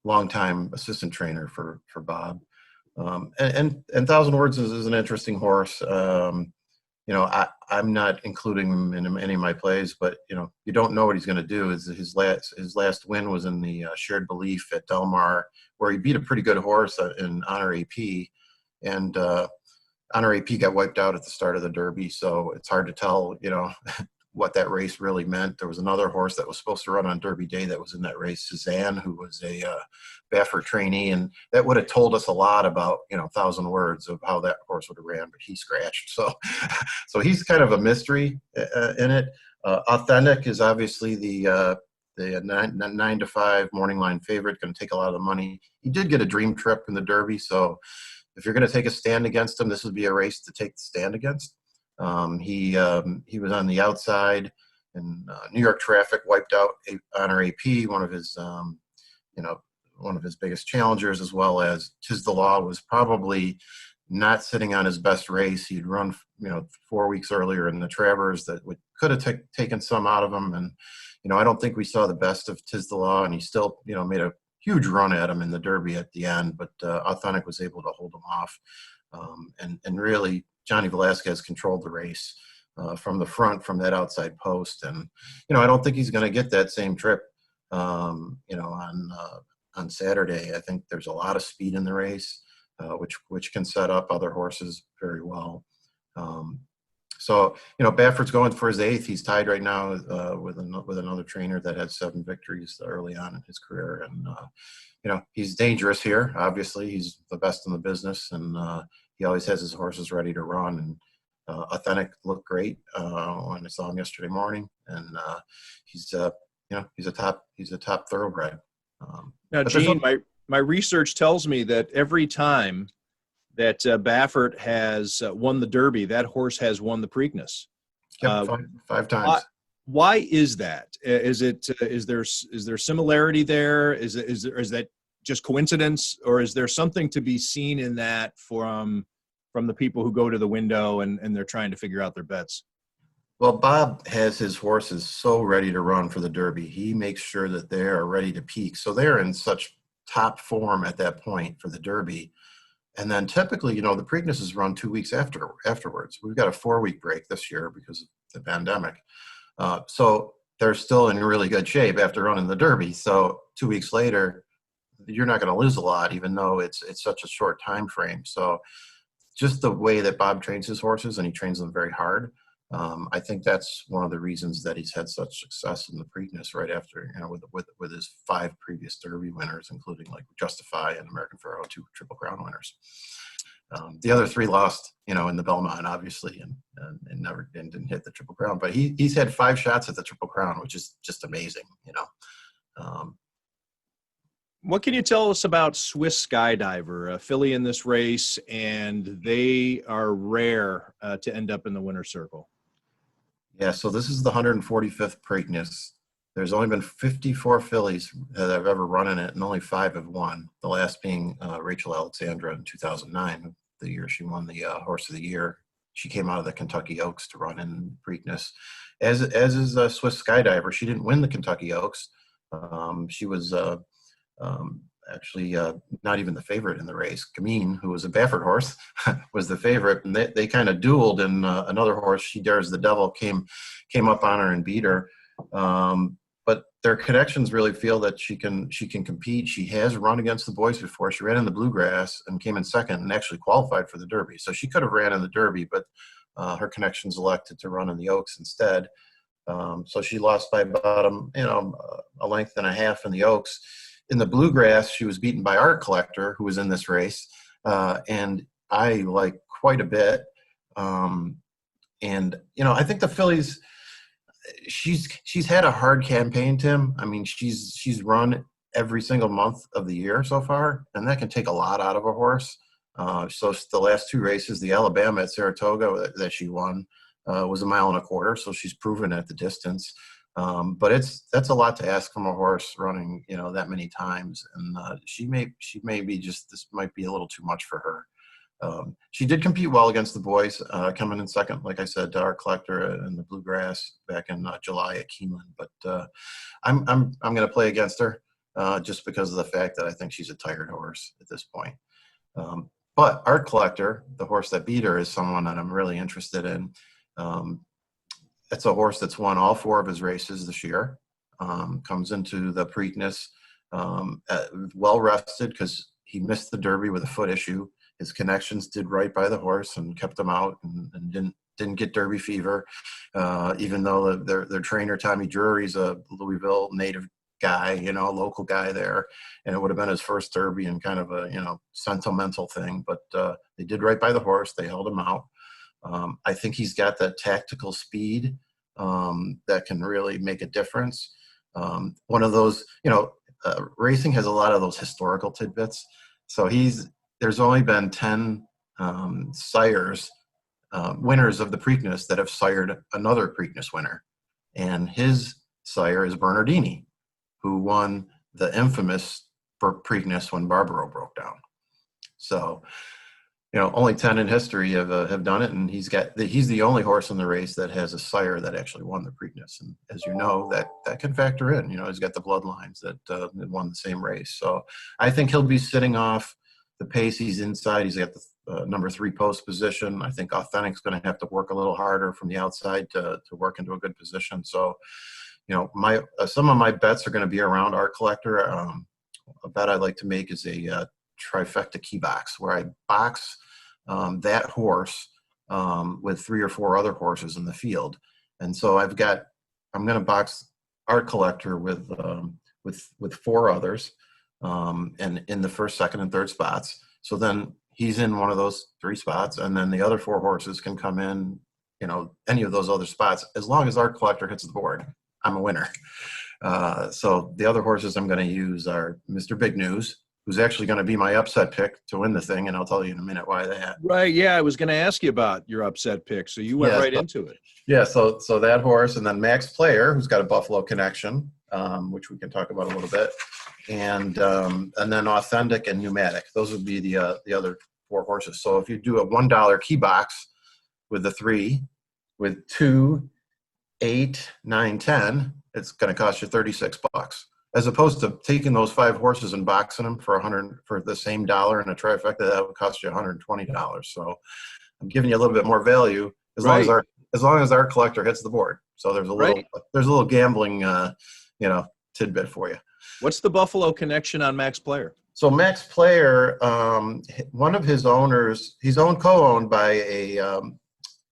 Longtime assistant trainer for Bob. And 1,000 Words is an interesting horse. I'm not including him in any of my plays, but you don't know what he's going to do. His last win was in the Shared Belief at Del Mar, where he beat a pretty good horse in Honor AP, and Honor AP got wiped out at the start of the Derby, so it's hard to tell, what that race really meant. There was another horse that was supposed to run on Derby Day that was in that race, Suzanne, who was a Baffert trainee, and that would have told us a lot about, 1,000 words of how that horse would have ran, but he scratched. So, so he's kind of a mystery in it. Authentic is obviously the 9-5 morning line favorite, going to take a lot of the money. He did get a dream trip in the Derby, so if you're going to take a stand against him, this would be a race to take the stand against. He was on the outside, and New York traffic wiped out Honor AP, one of his biggest challengers, as well as Tis the Law was probably not sitting on his best race. He'd run 4 weeks earlier in the Travers that could have taken some out of him, and I don't think we saw the best of Tis the Law, and he still made a huge run at him in the Derby at the end, but Authentic was able to hold him off, and really Johnny Velasquez controlled the race from the front, from that outside post. And, I don't think he's going to get that same trip, on Saturday. I think there's a lot of speed in the race, which can set up other horses very well. So, Baffert's going for his 8th. He's tied right now with another trainer that had 7 victories early on in his career. And, he's dangerous here. Obviously, he's the best in the business, and he always has his horses ready to run. And Authentic looked great when I saw him yesterday morning. And he's a top thoroughbred. Now, Gene, my research tells me that every time that Baffert has won the Derby, that horse has won the Preakness. Yep, five times. Why is that? Is there similarity there? Is that just coincidence, or is there something to be seen in that from the people who go to the window and they're trying to figure out their bets? Well, Bob has his horses so ready to run for the Derby. He makes sure that they are ready to peak. So they're in such top form at that point for the Derby. And then typically, the Preakness is run 2 weeks afterwards. We've got a 4-week break this year because of the pandemic. So they're still in really good shape after running the Derby. So 2 weeks later, you're not going to lose a lot, even though it's such a short time frame. So just the way that Bob trains his horses, and he trains them very hard, I think that's one of the reasons that he's had such success in the Preakness right after, with his 5 previous Derby winners, including like Justify and American Pharoah, 2 Triple Crown winners. The other 3 lost, in the Belmont, obviously, and didn't hit the Triple Crown. But he's had 5 shots at the Triple Crown, which is just amazing, What can you tell us about Swiss Skydiver, a filly in this race, and they are rare to end up in the winner's circle? Yeah, so this is the 145th Preakness. There's only been 54 fillies that have ever run in it, and only 5 have won. The last being Rachel Alexandra in 2009, the year she won the Horse of the Year. She came out of the Kentucky Oaks to run in Preakness. As is Swiss Skydiver. She didn't win the Kentucky Oaks. She was actually not even the favorite in the race. Gamine, who was a Baffert horse, was the favorite, and they kind of dueled. And another horse, She Dares the Devil, came up on her and beat her. But their connections really feel that she can compete. She has run against the boys before. She ran in the Bluegrass and came in second and actually qualified for the Derby. So she could have ran in the Derby, but her connections elected to run in the Oaks instead. So she lost by about a length and a half in the Oaks. In the Bluegrass, she was beaten by Art Collector, who was in this race, and I like quite a bit. And I think the fillies, she's had a hard campaign, Tim. I mean, she's run every single month of the year so far, and that can take a lot out of a horse. So the last 2 races, the Alabama at Saratoga that she won was 1.25 miles, so she's proven at the distance. But that's a lot to ask from a horse running, that many times, and she may be just, this might be a little too much for her. She did compete well against the boys, coming in second, like I said, to Art Collector in the Bluegrass back in July at Keeneland. But I'm going to play against her just because of the fact that I think she's a tired horse at this point. But Art Collector, the horse that beat her, is someone that I'm really interested in. It's a horse that's won all 4 of his races this year. Comes into the Preakness well rested because he missed the Derby with a foot issue. His connections did right by the horse and kept him out and didn't get Derby fever, even though their trainer Tommy Drury's a Louisville native guy, a local guy there, and it would have been his first Derby and kind of a sentimental thing. But they did right by the horse. They held him out. I think he's got that tactical speed that can really make a difference. One of those, racing has a lot of those historical tidbits. So there's only been 10 sires, winners of the Preakness that have sired another Preakness winner. And his sire is Bernardini, who won the infamous Preakness when Barbaro broke down. So, only 10 in history have done it, and he's the only horse in the race that has a sire that actually won the Preakness. And as you know, that can factor in. He's got the bloodlines that won the same race. So I think he'll be sitting off the pace. He's inside. He's got the number 3 post position. I think Authentic's going to have to work a little harder from the outside to work into a good position. So, some of my bets are going to be around Art Collector. A bet I'd like to make is a trifecta key box where I box that horse with 3 or 4 other horses in the field. And so I'm going to box Art Collector with 4 others and in the first, second, and third spots. So then he's in one of those 3 spots, and then the other 4 horses can come in, any of those other spots. As long as Art Collector hits the board, I'm a winner. So the other horses I'm going to use are Mr. Big News, who's actually going to be my upset pick to win the thing, and I'll tell you in a minute why that. Right, yeah, I was going to ask you about your upset pick, so you went into it. Yeah, so that horse, and then Max Player, who's got a Buffalo connection, which we can talk about a little bit, and then Authentic and Pneumatic. Those would be the other 4 horses. So if you do a $1 key box with the 3, with 2, 8, 9, 10, it's going to cost you $36. As opposed to taking those 5 horses and boxing them for the same dollar in a trifecta, that would cost you $120. So I'm giving you a little bit more value as long as Art Collector hits the board. So there's a little gambling tidbit for you. What's the Buffalo connection on Max Player? So Max Player, one of his owners, he's co-owned by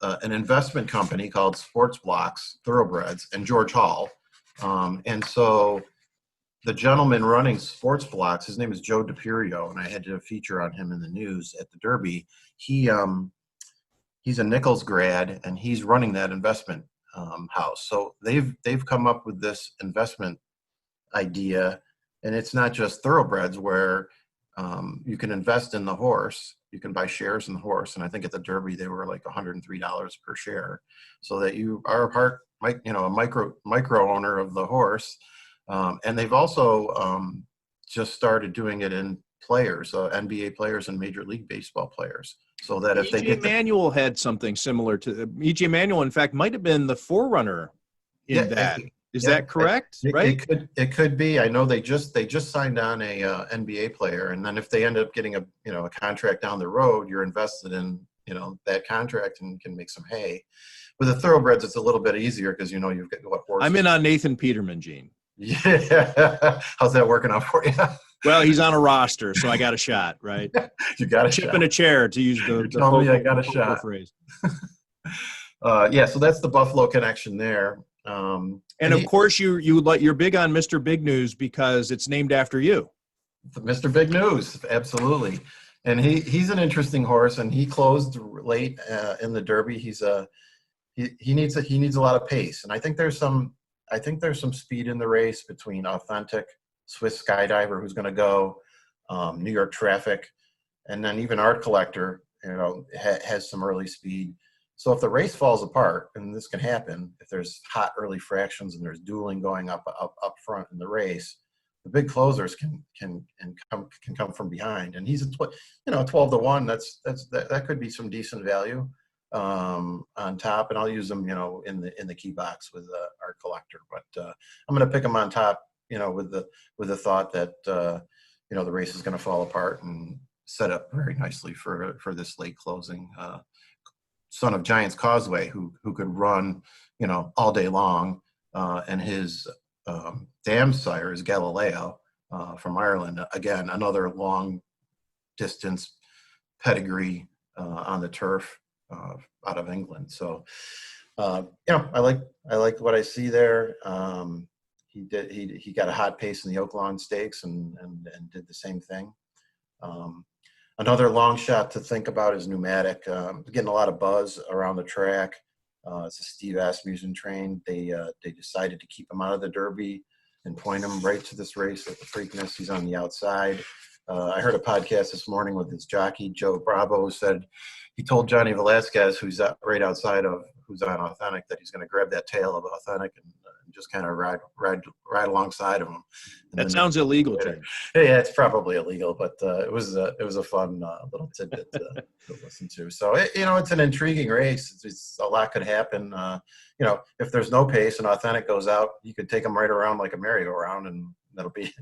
an investment company called Sports Blocks Thoroughbreds and George Hall, and so the gentleman running Sports Blocks, his name is Joe DePirio, and I had to feature on him in the news at the Derby. He's a Nichols grad, and he's running that investment house. So they've come up with this investment idea, and it's not just thoroughbreds where you can invest in the horse. You can buy shares in the horse, and I think at the Derby they were like $103 per share, so that you are a micro owner of the horse. And they've also just started doing it in players, NBA players and Major League Baseball players, so that if they get Manuel had something similar to E.J. Manuel. In fact, might have been the forerunner in that. Is that correct? Right? It could be. I know they just signed on a NBA player, and then if they end up getting a contract down the road, you're invested in that contract and can make some hay. With the thoroughbreds, it's a little bit easier because you've got what horses. I'm in on Nathan Peterman, Gene. Yeah, how's that working out for you? Well, he's on a roster, so I got a shot, right? You got a chip shot. in a chair, to use the telling me I got a shot phrase. So that's the Buffalo connection there. And of course, you're big on Mr. Big News because it's named after you. Mr. Big News, absolutely. And he's an interesting horse, and he closed late in the Derby. He needs a lot of pace, and I think there's some speed in the race between Authentic, Swiss Skydiver, who's going to go, New York Traffic, and then even Art Collector, has some early speed. So if the race falls apart, and this can happen, if there's hot early fractions and there's dueling going up front in the race, the big closers can come from behind. And he's 12-1. That could be some decent value on top, and I'll use them in the key box with Art Collector. But I'm going to pick them on top, with the thought that the race is going to fall apart and set up very nicely for this late closing son of Giants Causeway, who could run, all day long. And his dam sire is Galileo from Ireland. Again, another long distance pedigree on the turf out of England. So, I like what I see there. He got a hot pace in the Oaklawn Stakes and did the same thing. Another long shot to think about is Pneumatic. Getting a lot of buzz around the track. It's a Steve Asmussen train. They decided to keep him out of the Derby and point him right to this race at the Preakness. He's on the outside. I heard a podcast this morning with his jockey, Joe Bravo, who said he told Johnny Velasquez, who's right outside of, who's on Authentic, that he's going to grab that tail of Authentic and just kind of ride alongside of him. That sounds illegal, Jim. Yeah, it's probably illegal, but it was a fun little tidbit to listen to. So it's an intriguing race. It's a lot could happen. If there's no pace and Authentic goes out, you could take them right around like a merry-go-round, and that'll be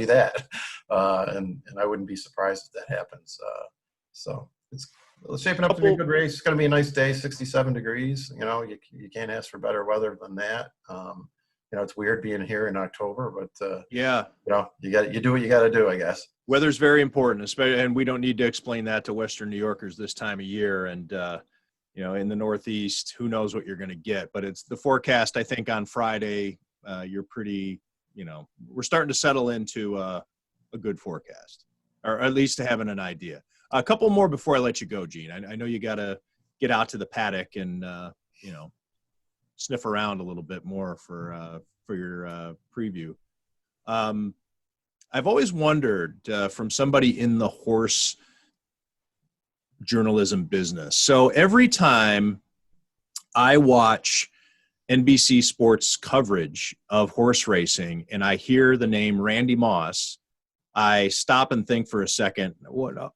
that. And I wouldn't be surprised if that happens. So it's shaping up to be a good race. It's going to be a nice day, 67 degrees. You can't ask for better weather than that. It's weird being here in October, but yeah, you do what you got to do, I guess. Weather's very important, especially, and we don't need to explain that to Western New Yorkers this time of year. And in the Northeast, who knows what you're going to get? But it's the forecast. I think on Friday, you're pretty. We're starting to settle into a good forecast, or at least having an idea. A couple more before I let you go, Gene. I know you got to get out to the paddock and sniff around a little bit more for your preview. I've always wondered from somebody in the horse journalism business. So every time I watch NBC Sports coverage of horse racing and I hear the name Randy Moss, I stop and think for a second,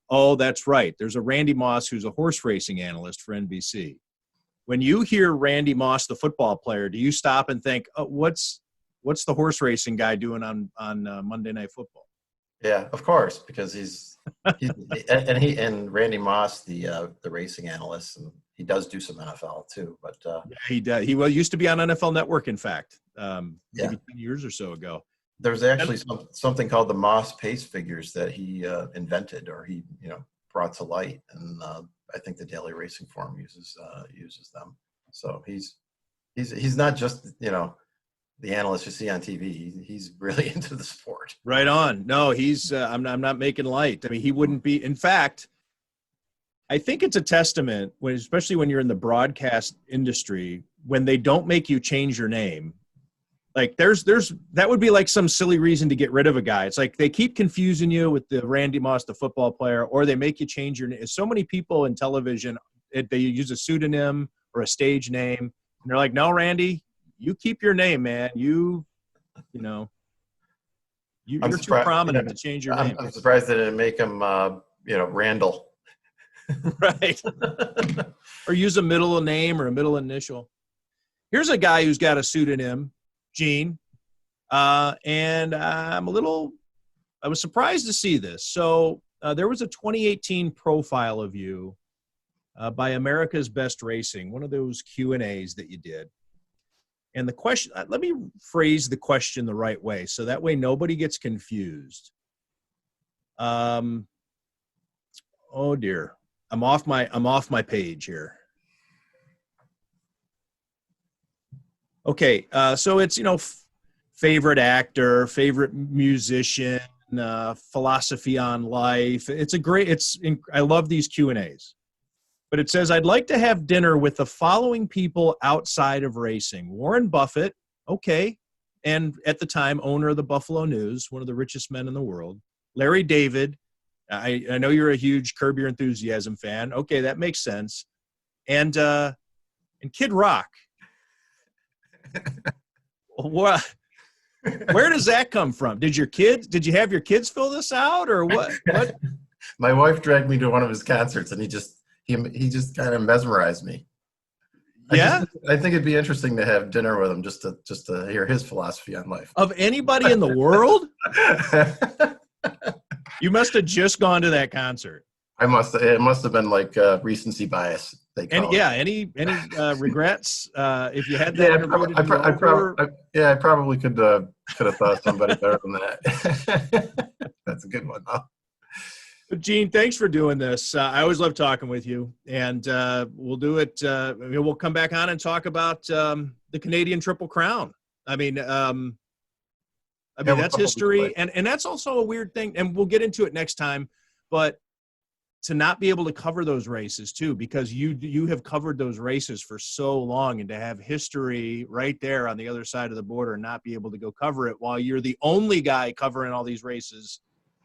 oh, that's right. There's a Randy Moss who's a horse racing analyst for NBC. When you hear Randy Moss, the football player, do you stop and think, oh, what's the horse racing guy doing on Monday Night Football? Yeah, of course, because he's and Randy Moss, the racing analyst, and he does do some NFL too. But yeah, he does. He used to be on NFL Network, in fact, maybe 10 years or so ago. There's actually something called the Moss pace figures that he invented, or he brought to light, and I think the Daily Racing Form uses them. So he's not just the analyst you see on TV. He's really into the sport. Right on. No, he's. I'm not making light. I mean, he wouldn't be. In fact, I think it's a testament especially when you're in the broadcast industry, when they don't make you change your name. Like there's that would be like some silly reason to get rid of a guy. It's like they keep confusing you with the Randy Moss, the football player, or they make you change your name. So many people in television, they use a pseudonym or a stage name, and they're like, "No, Randy, you keep your name, man. You're too prominent to change your name." I'm surprised they didn't make him, Randall. Right. Or use a middle name or a middle initial. Here's a guy who's got a pseudonym, Gene, and I was surprised to see this. So there was a 2018 profile of you by America's Best Racing, one of those Q&As that you did. And the question, let me phrase the question the right way, so that way nobody gets confused. Oh dear, I'm off my page here. Okay, so it's, favorite actor, favorite musician, philosophy on life. I love these Q&As. But it says, I'd like to have dinner with the following people outside of racing. Warren Buffett, okay, and at the time, owner of the Buffalo News, one of the richest men in the world. Larry David, I know you're a huge Curb Your Enthusiasm fan. Okay, that makes sense. And Kid Rock. What? Where does that come from? Did you have your kids fill this out, or what? My wife dragged me to one of his concerts, and he just kind of mesmerized me. Yeah, I think it'd be interesting to have dinner with him just to hear his philosophy on life. Of anybody in the world, you must have just gone to that concert. It must have been like recency bias. They call And it. yeah, any regrets if you had that interview to do over? I probably could have thought of somebody better than that. That's a good one, huh? Gene, thanks for doing this. I always love talking with you, and we'll do it. We'll come back on and talk about the Canadian Triple Crown. I mean, that's history, and that's also a weird thing, and we'll get into it next time. But to not be able to cover those races too, because you have covered those races for so long, and to have history right there on the other side of the border and not be able to go cover it while you're the only guy covering all these races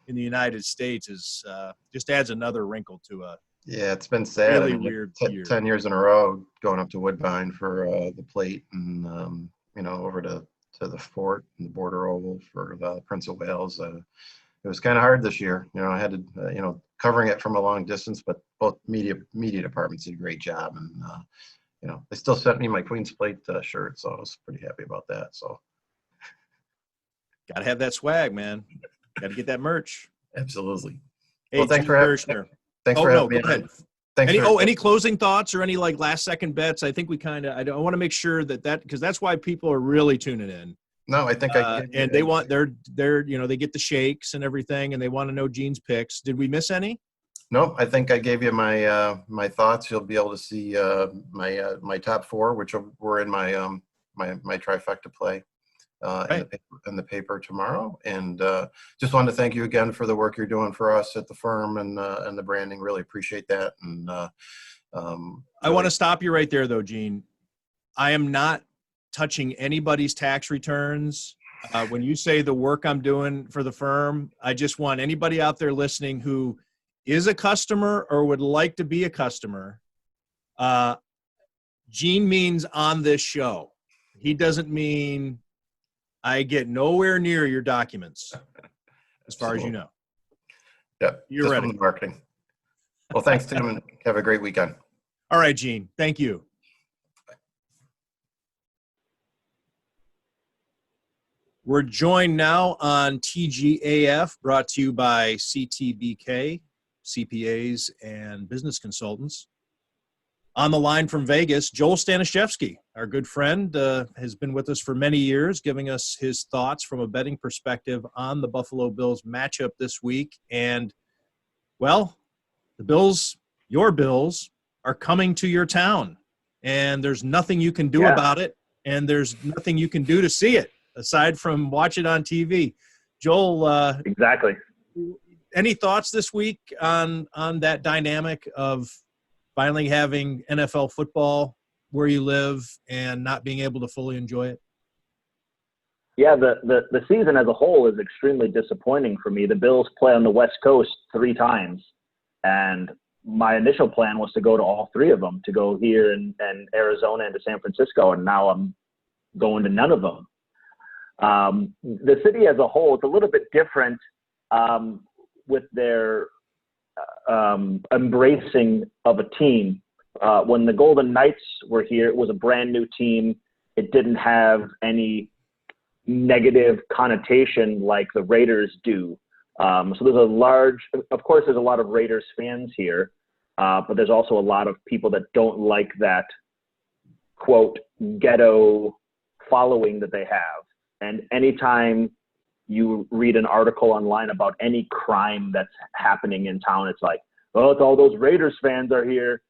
in the United States is just adds another wrinkle to a it's been sad. Really weird year. 10 years in a row going up to Woodbine for the plate and over to the fort and the border oval for the Prince of Wales. It was kind of hard this year. I had to covering it from a long distance, but both media departments did a great job, and they still sent me my Queen's Plate shirt, so I was pretty happy about that. So got to have that swag, man. Got to get that merch. Absolutely. Hey, well, thanks Gene for having Kershner. Thanks for having me. Go ahead. Thanks. Any closing thoughts or any like last second bets? I think we I want to make sure that because that's why people are really tuning in. No, I think and they want they get the shakes and everything, and they want to know Gene's picks. Did we miss any? No, I think I gave you my my thoughts. You'll be able to see my top four, which were in my my trifecta play in the paper tomorrow. And just wanted to thank you again for the work you're doing for us at the firm and the branding. Really appreciate that. And I want to stop you right there, though, Gene. I am not touching anybody's tax returns. When you say the work I'm doing for the firm, I just want anybody out there listening who is a customer or would like to be a customer. Gene means on this show. He doesn't mean I get nowhere near your documents, as far as you know. Yep. You're ready. From the marketing. Well, thanks, Tim, and have a great weekend. All right, Gene. Thank you. We're joined now on TGAF, brought to you by CTBK, CPAs and business consultants. On the line from Vegas, Joel Staniszewski, our good friend, has been with us for many years, giving us his thoughts from a betting perspective on the Buffalo Bills matchup this week. And, well, the Bills, your Bills, are coming to your town, and there's nothing you can do about it, and there's nothing you can do to see it aside from watch it on TV. Joel, exactly. Any thoughts this week on that dynamic of finally having NFL football where you live and not being able to fully enjoy it? Yeah, the season as a whole is extremely disappointing for me. The Bills play on the West Coast 3 times, and my initial plan was to go to all 3 of them, to go here and Arizona and to San Francisco, and now I'm going to none of them. The city as a whole is a little bit different with their embracing of a team. When the Golden Knights were here, it was a brand new team. It didn't have any negative connotation like the Raiders do. So there's there's a lot of Raiders fans here, but there's also a lot of people that don't like that, quote, ghetto following that they have. And anytime you read an article online about any crime that's happening in town, it's like, oh, it's all those Raiders fans are here.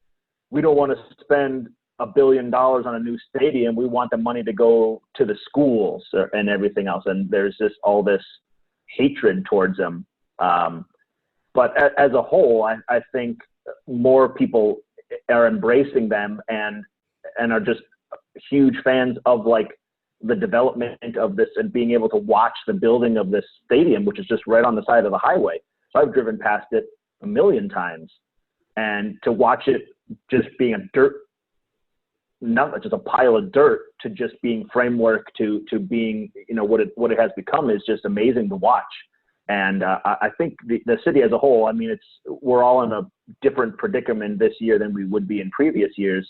We don't want to spend $1 billion on a new stadium. We want the money to go to the schools and everything else. And there's just all this hatred towards them. But as a whole, I think more people are embracing them and are just huge fans of like the development of this and being able to watch the building of this stadium, which is just right on the side of the highway. So I've driven past it 1 million times, and to watch it just being just a pile of dirt, to just being framework to being, what it has become is just amazing to watch. And I think the city as a whole, I mean, we're all in a different predicament this year than we would be in previous years.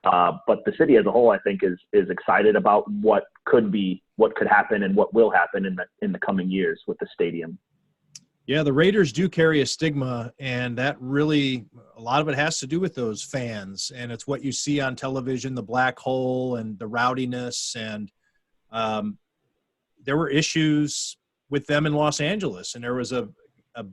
But the city as a whole, I think, is excited about what could happen and what will happen in the coming years with the stadium. Yeah, the Raiders do carry a stigma, and that really, a lot of it has to do with those fans, and it's what you see on television, the black hole and the rowdiness, and there were issues with them in Los Angeles, and there was a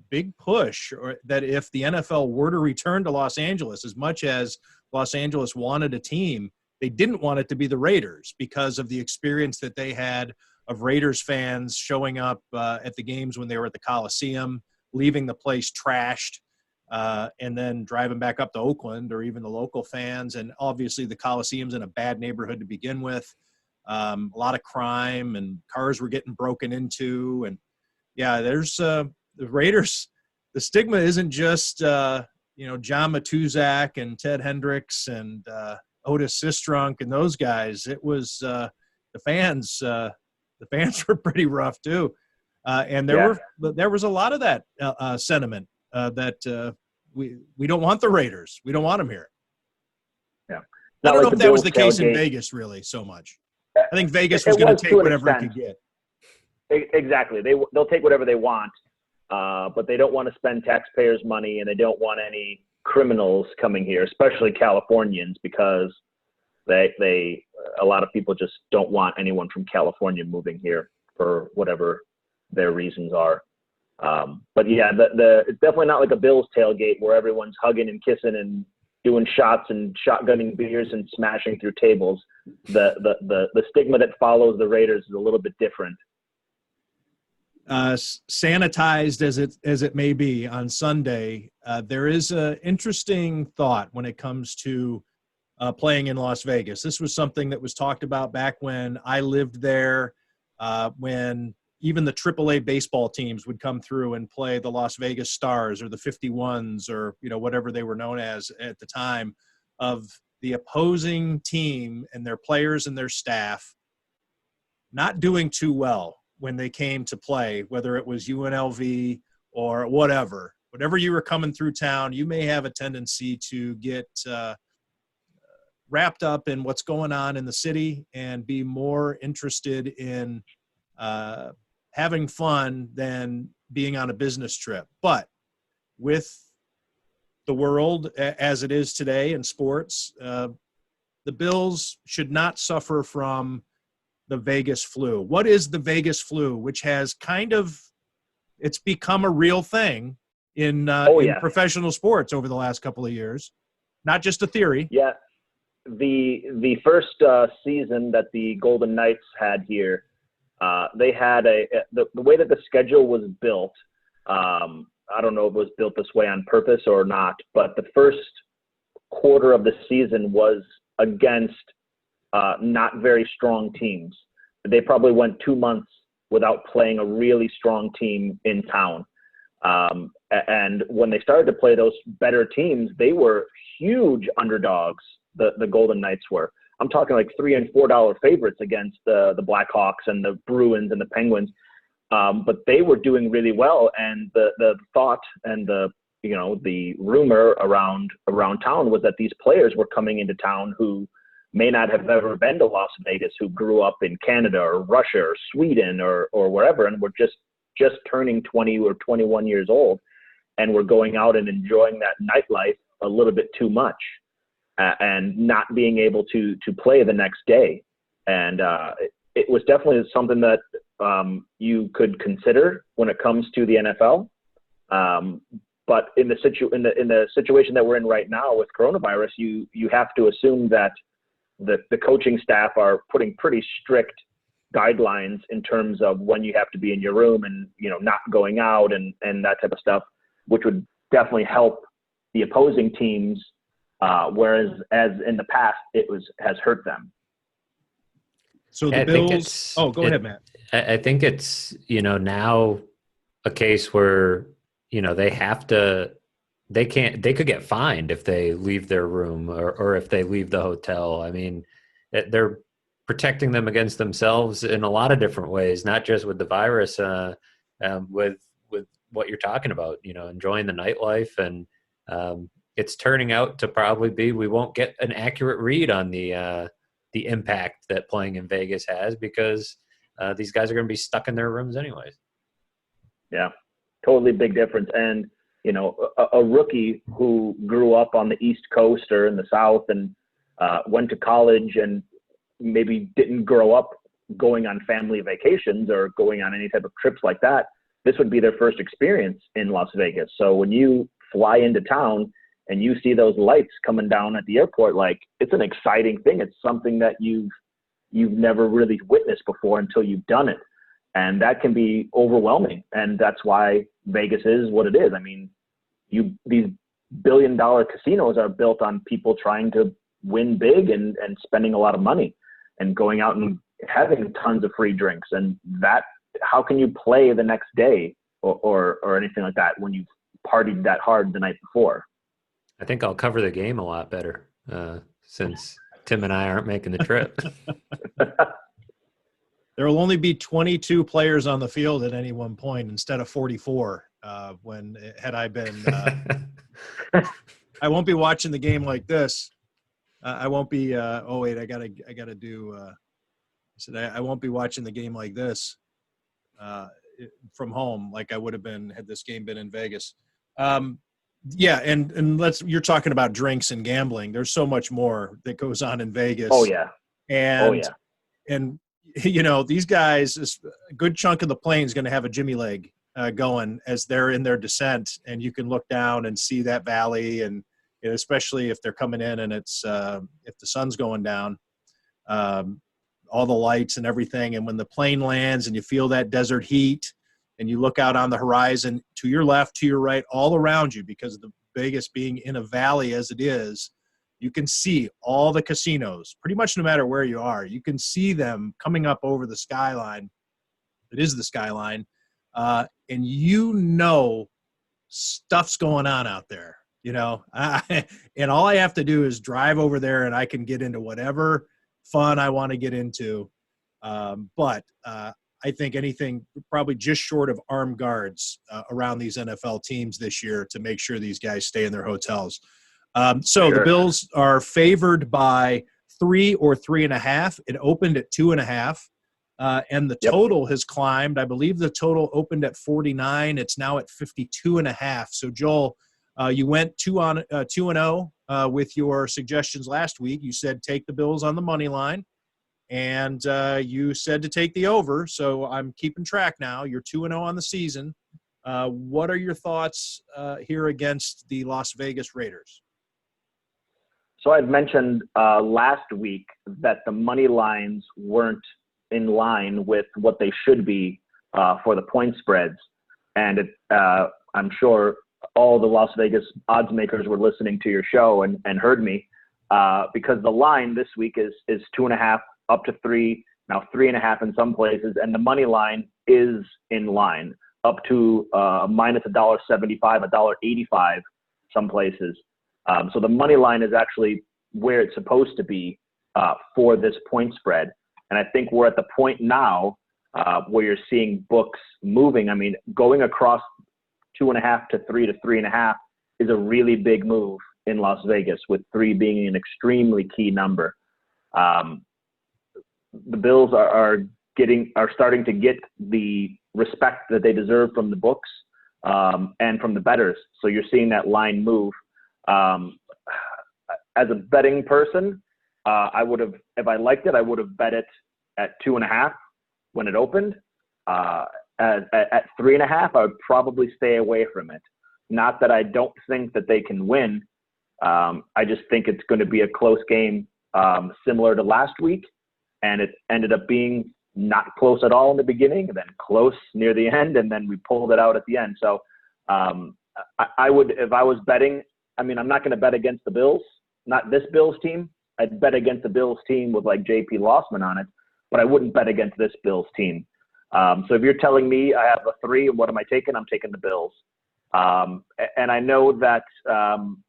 big push that if the NFL were to return to Los Angeles, as much as Los Angeles wanted a team, they didn't want it to be the Raiders because of the experience that they had of Raiders fans showing up at the games when they were at the Coliseum, leaving the place trashed, and then driving back up to Oakland, or even the local fans. And obviously the Coliseum's in a bad neighborhood to begin with. A lot of crime, and cars were getting broken into. And yeah, there's the Raiders. The stigma isn't just, John Matuzak and Ted Hendricks and Otis Sistrunk and those guys. It was the fans. The fans were pretty rough too, and there was a lot of that sentiment that we don't want the Raiders. We don't want them here. Yeah, I don't know if that was the case in tailgate. Vegas really so much. I think Vegas was going to take whatever it could get. Exactly. They'll take whatever they want, but they don't want to spend taxpayers' money, and they don't want any criminals coming here, especially Californians, because a lot of people just don't want anyone from California moving here for whatever their reasons are. But yeah, it's definitely not like a Bills tailgate where everyone's hugging and kissing and doing shots and shotgunning beers and smashing through tables. The stigma that follows the Raiders is a little bit different. Sanitized as it may be on Sunday, there is an interesting thought when it comes to playing in Las Vegas. This was something that was talked about back when I lived there, when even the AAA baseball teams would come through and play the Las Vegas Stars or the 51s or, whatever they were known as at the time, of the opposing team and their players and their staff not doing too well when they came to play, whether it was UNLV or whatever you were coming through town, you may have a tendency to get wrapped up in what's going on in the city and be more interested in having fun than being on a business trip. But with the world as it is today in sports, the Bills should not suffer from the Vegas flu. What is the Vegas flu, which has it's become a real thing in professional sports over the last couple of years, not just a theory. Yeah. The first season that the Golden Knights had here, they had the way that the schedule was built. I don't know if it was built this way on purpose or not, but the first quarter of the season was against not very strong teams. They probably went 2 months without playing a really strong team in town. And when they started to play those better teams, they were huge underdogs. The Golden Knights were. I'm talking like $3 and $4 favorites against the Blackhawks and the Bruins and the Penguins. But they were doing really well, and the thought and the rumor around town was that these players were coming into town who may not have ever been to Las Vegas, who grew up in Canada or Russia or Sweden or wherever, and were just turning 20 or 21 years old, and were going out and enjoying that nightlife a little bit too much, and not being able to play the next day. And it was definitely something that you could consider when it comes to the NFL. But in the situation that we're in right now with coronavirus, you have to assume that the coaching staff are putting pretty strict guidelines in terms of when you have to be in your room and not going out and that type of stuff, which would definitely help the opposing teams, whereas as in the past has hurt them. So the Bills. Go ahead, Matt. I think it's now a case where they could get fined if they leave their room or if they leave the hotel. I mean, they're protecting them against themselves in a lot of different ways, not just with the virus, with what you're talking about, enjoying the nightlife. And it's turning out to probably be, we won't get an accurate read on the impact that playing in Vegas has, because these guys are going to be stuck in their rooms anyways. Yeah. Totally big difference. And, you know, a rookie who grew up on the East Coast or in the South and went to college and maybe didn't grow up going on family vacations or going on any type of trips like that, this would be their first experience in Las Vegas. So when you fly into town and you see those lights coming down at the airport, like, it's an exciting thing. It's something that you've never really witnessed before until you've done it. And that can be overwhelming. And that's why Vegas is what it is. I mean, these billion-dollar casinos are built on people trying to win big and spending a lot of money and going out and having tons of free drinks. And that, how can you play the next day or anything like that when you've partied that hard the night before? I think I'll cover the game a lot better since Tim and I aren't making the trip. There will only be 22 players on the field at any one point instead of 44. Had I been, I won't be watching the game like this. I won't be. Oh wait, I gotta do. I said I won't be watching the game like this from home, like I would have been had this game been in Vegas. Yeah, and you're talking about drinks and gambling. There's so much more that goes on in Vegas. Oh yeah. And you know, these guys, a good chunk of the plane is going to have a Jimmy leg going as they're in their descent, and you can look down and see that valley, and you know, especially if they're coming in and it's if the sun's going down, all the lights and everything. And when the plane lands and you feel that desert heat, and you look out on the horizon to your left, to your right, all around you, because of the Vegas being in a valley as it is, you can see all the casinos, pretty much no matter where you are. You can see them coming up over the skyline. It is the skyline. And you know stuff's going on out there, you know. And all I have to do is drive over there and I can get into whatever fun I want to get into. But I think anything probably just short of armed guards around these NFL teams this year to make sure these guys stay in their hotels. So the Bills are favored by 3 or 3.5. It opened at 2.5. And the total has climbed. I believe the total opened at 49. It's now at 52.5. So Joel, you went 2-0 with your suggestions last week. You said take the Bills on the money line, and you said to take the over. So I'm keeping track now. You're 2-0 on the season. What are your thoughts here against the Las Vegas Raiders? So I'd mentioned last week that the money lines weren't in line with what they should be for the point spreads. And I'm sure all the Las Vegas odds makers were listening to your show and heard me because the line this week is 2.5 up to 3, now 3.5 in some places. And the money line is in line up to minus $1.75, $1.85 some places. So the money line is actually where it's supposed to be for this point spread. And I think we're at the point now where you're seeing books moving. I mean, going across 2.5 to 3 to 3.5 is a really big move in Las Vegas, with 3 being an extremely key number. The Bills are starting to get the respect that they deserve from the books and from the bettors. So you're seeing that line move. As a betting person, I would have, if I liked it, I would have bet it at 2.5 when it opened. At 3.5, I would probably stay away from it. Not that I don't think that they can win. I just think it's going to be a close game, similar to last week. And it ended up being not close at all in the beginning, and then close near the end, and then we pulled it out at the end. So I would, if I was betting, I mean, I'm not going to bet against the Bills, not this Bills team. I'd bet against the Bills team with like JP Lossman on it, but I wouldn't bet against this Bills team. So if you're telling me I have a 3, what am I taking? I'm taking the Bills. And I know that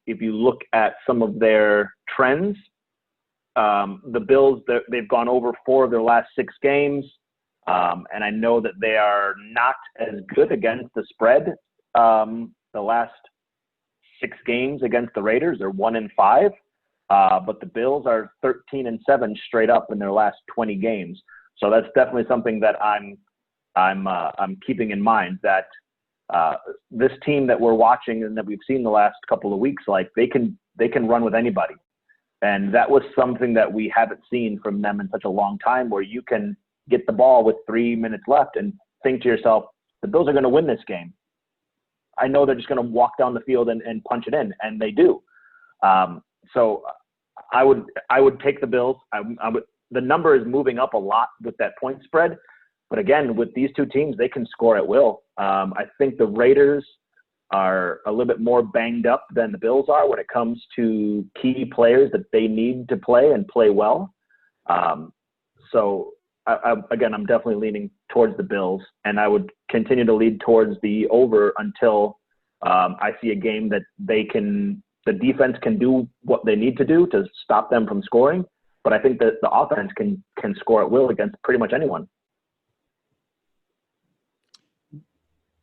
if you look at some of their trends, the Bills, they've gone over 4 of their last 6 games. And I know that they are not as good against the spread. The last 6 games against the Raiders, they're 1-5. But the Bills are 13-7 straight up in their last 20 games. So that's definitely something that I'm keeping in mind, that this team that we're watching and that we've seen the last couple of weeks, like they can run with anybody. And that was something that we haven't seen from them in such a long time, where you can get the ball with 3 minutes left and think to yourself, the Bills are going to win this game. I know they're just going to walk down the field and punch it in, and they do. So I would take the Bills. The number is moving up a lot with that point spread. But again, with these two teams, they can score at will. I think the Raiders are a little bit more banged up than the Bills are when it comes to key players that they need to play and play well. So again, I'm definitely leaning towards the Bills, and I would continue to lead towards the over until I see a game that the defense can do what they need to do to stop them from scoring. But I think that the offense can score at will against pretty much anyone.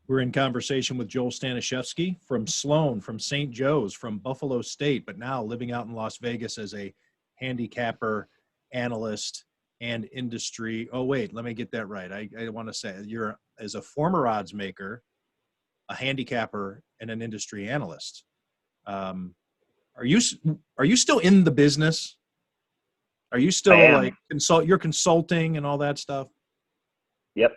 We're in conversation with Joel Staniszewski from Sloan, from St. Joe's, from Buffalo State, but now living out in Las Vegas as a handicapper, analyst, and industry. Oh, wait, let me get that right. I want to say you're, as a former odds maker, a handicapper, and an industry analyst. Are you still in the business? Are you still like you're consulting and all that stuff? Yep.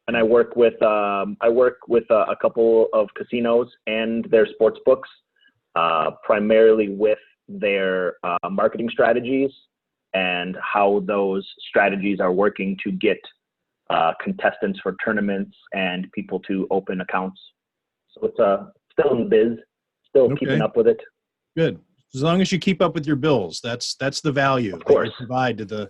And I work with a couple of casinos and their sports books, primarily with their marketing strategies and how those strategies are working to get contestants for tournaments and people to open accounts. So it's still in the biz, still keeping up with it. Good. As long as you keep up with your bills, that's the value that you provide to the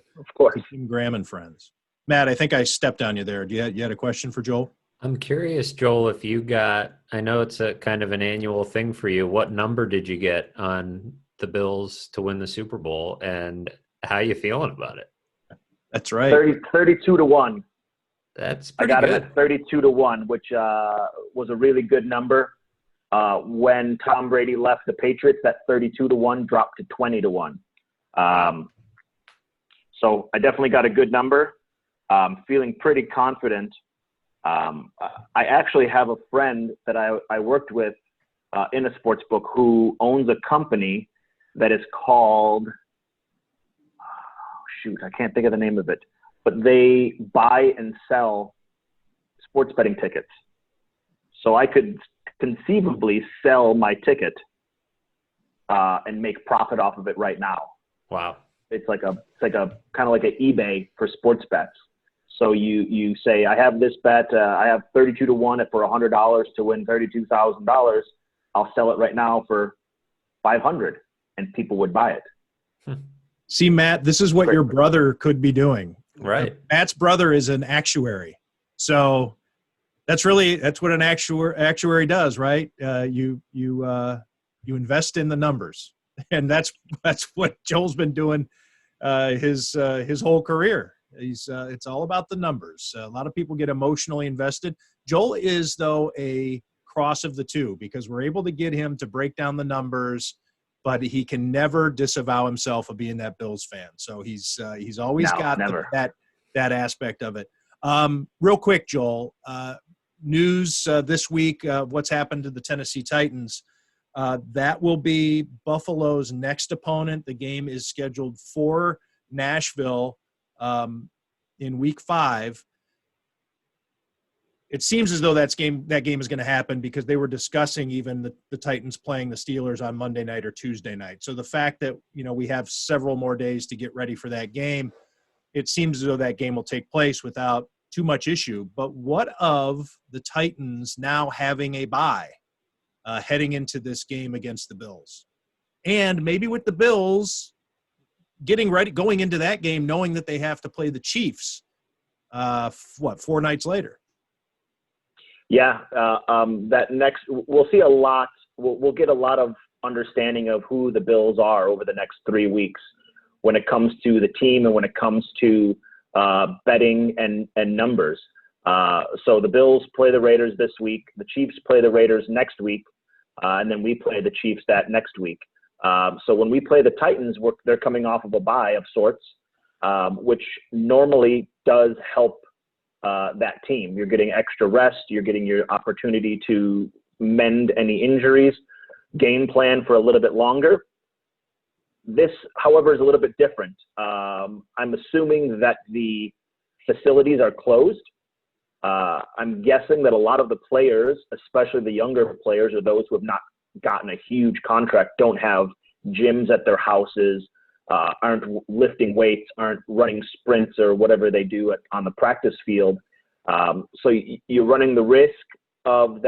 Tim Graham and friends. Matt, I think I stepped on you there. You had a question for Joel? I'm curious, Joel, if you got, I know it's a kind of an annual thing for you. What number did you get on the Bills to win the Super Bowl, and how you feeling about it? That's right. 32-1. That's pretty good. I got it at 32-1, which was a really good number. When Tom Brady left the Patriots, that 32-1 dropped to 20-1. So I definitely got a good number. Feeling pretty confident. I actually have a friend that I worked with in a sports book who owns a company that is called, I can't think of the name of it, but they buy and sell sports betting tickets. So I could conceivably sell my ticket and make profit off of it right now. Wow. It's like a kind of like an eBay for sports bets. So you say, I have this bet, I have 32-1 for $100 to win $32,000. I'll sell it right now for $500, and people would buy it. See, Matt, this is what your brother could be doing. Right. Matt's brother is an actuary. So that's what an actuary does, right? You invest in the numbers, and that's what Joel's been doing his whole career. It's all about the numbers. A lot of people get emotionally invested. Joel is, though, a cross of the two, because we're able to get him to break down the numbers, but he can never disavow himself of being that Bills fan. So he's always got that aspect of it. Real quick, Joel, news this week, what's happened to the Tennessee Titans. That will be Buffalo's next opponent. The game is scheduled for Nashville in week 5. It seems as though that game is going to happen, because they were discussing even the Titans playing the Steelers on Monday night or Tuesday night. So the fact that, we have several more days to get ready for that game, it seems as though that game will take place without too much issue. But what of the Titans now having a bye heading into this game against the Bills? And maybe with the Bills getting ready, going into that game, knowing that they have to play the Chiefs, 4 nights later? Yeah, that next, we'll see a lot. We'll get a lot of understanding of who the Bills are over the next 3 weeks when it comes to the team and when it comes to betting and numbers. So the Bills play the Raiders this week. The Chiefs play the Raiders next week, and then we play the Chiefs that next week. So when we play the Titans, they're coming off of a bye of sorts, which normally does help that team. You're getting extra rest. You're getting your opportunity to mend any injuries, game plan for a little bit longer. This, however, is a little bit different. I'm assuming that the facilities are closed. I'm guessing that a lot of the players, especially the younger players or those who have not gotten a huge contract, don't have gyms at their houses, aren't lifting weights, aren't running sprints or whatever they do on the practice field. So you're running the risk of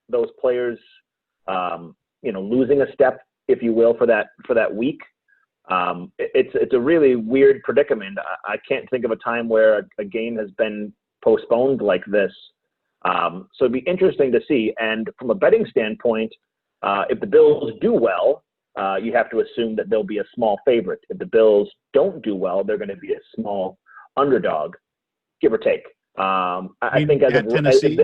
those players, losing a step, if you will, for that week. It's a really weird predicament. I can't think of a time where a game has been postponed like this. So it'd be interesting to see. And from a betting standpoint, if the Bills do well, you have to assume that they'll be a small favorite. If the Bills don't do well, they're going to be a small underdog, give or take. I think as at Tennessee.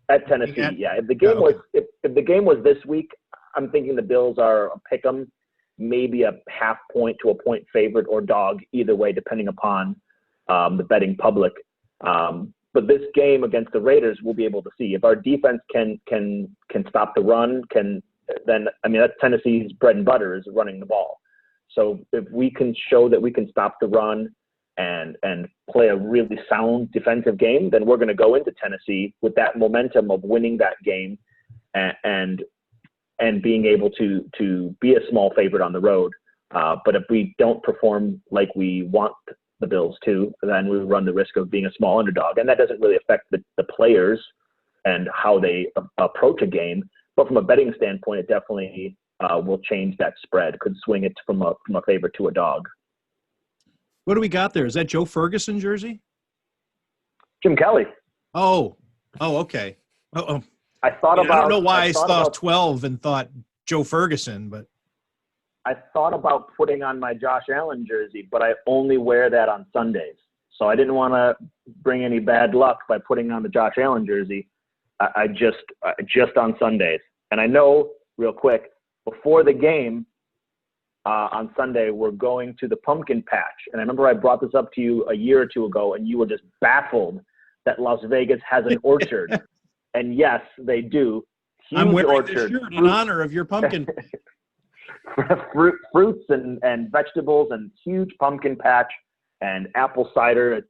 At Tennessee, yeah. If the game if the game was this week, I'm thinking the Bills are a pick 'em, maybe a half point to a point favorite or dog, either way, depending upon the betting public. But this game against the Raiders, we'll be able to see if our defense can stop the run. That's Tennessee's bread and butter is running the ball. So if we can show that we can stop the run and play a really sound defensive game, then we're going to go into Tennessee with that momentum of winning that game and being able to be a small favorite on the road. But if we don't perform like we want the Bills to, then we run the risk of being a small underdog. And that doesn't really affect the players and how they approach a game. But from a betting standpoint, it definitely will change that spread, could swing it from a favorite to a dog. What do we got there? Is that Joe Ferguson jersey? Jim Kelly. Oh, okay. Oh. I don't know why I saw 12 and thought Joe Ferguson, but I thought about putting on my Josh Allen jersey, but I only wear that on Sundays. So I didn't want to bring any bad luck by putting on the Josh Allen jersey. I just on Sundays. And I know, real quick, before the game on Sunday, we're going to the pumpkin patch. And I remember I brought this up to you a year or two ago, and you were just baffled that Las Vegas has an orchard. And yes, they do. Huge I'm wearing orchard. this shirt in honor of your pumpkin. Fruits and vegetables and huge pumpkin patch and apple cider.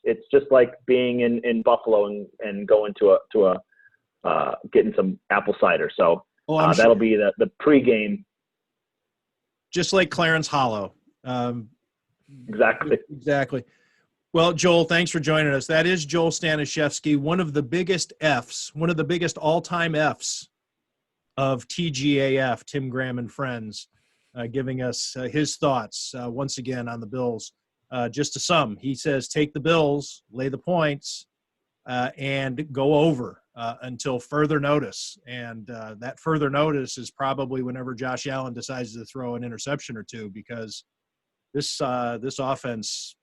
It's just like being in Buffalo and going to a getting some apple cider. So that'll be the pregame. Just like Clarence Hollow. Exactly. Well, Joel, thanks for joining us. That is Joel Staniszewski, one of the biggest all-time Fs of TGAF, Tim Graham and Friends, giving us his thoughts once again on the Bills. Just to sum, he says take the Bills, lay the points, and go over until further notice. And that further notice is probably whenever Josh Allen decides to throw an interception or two, because this offense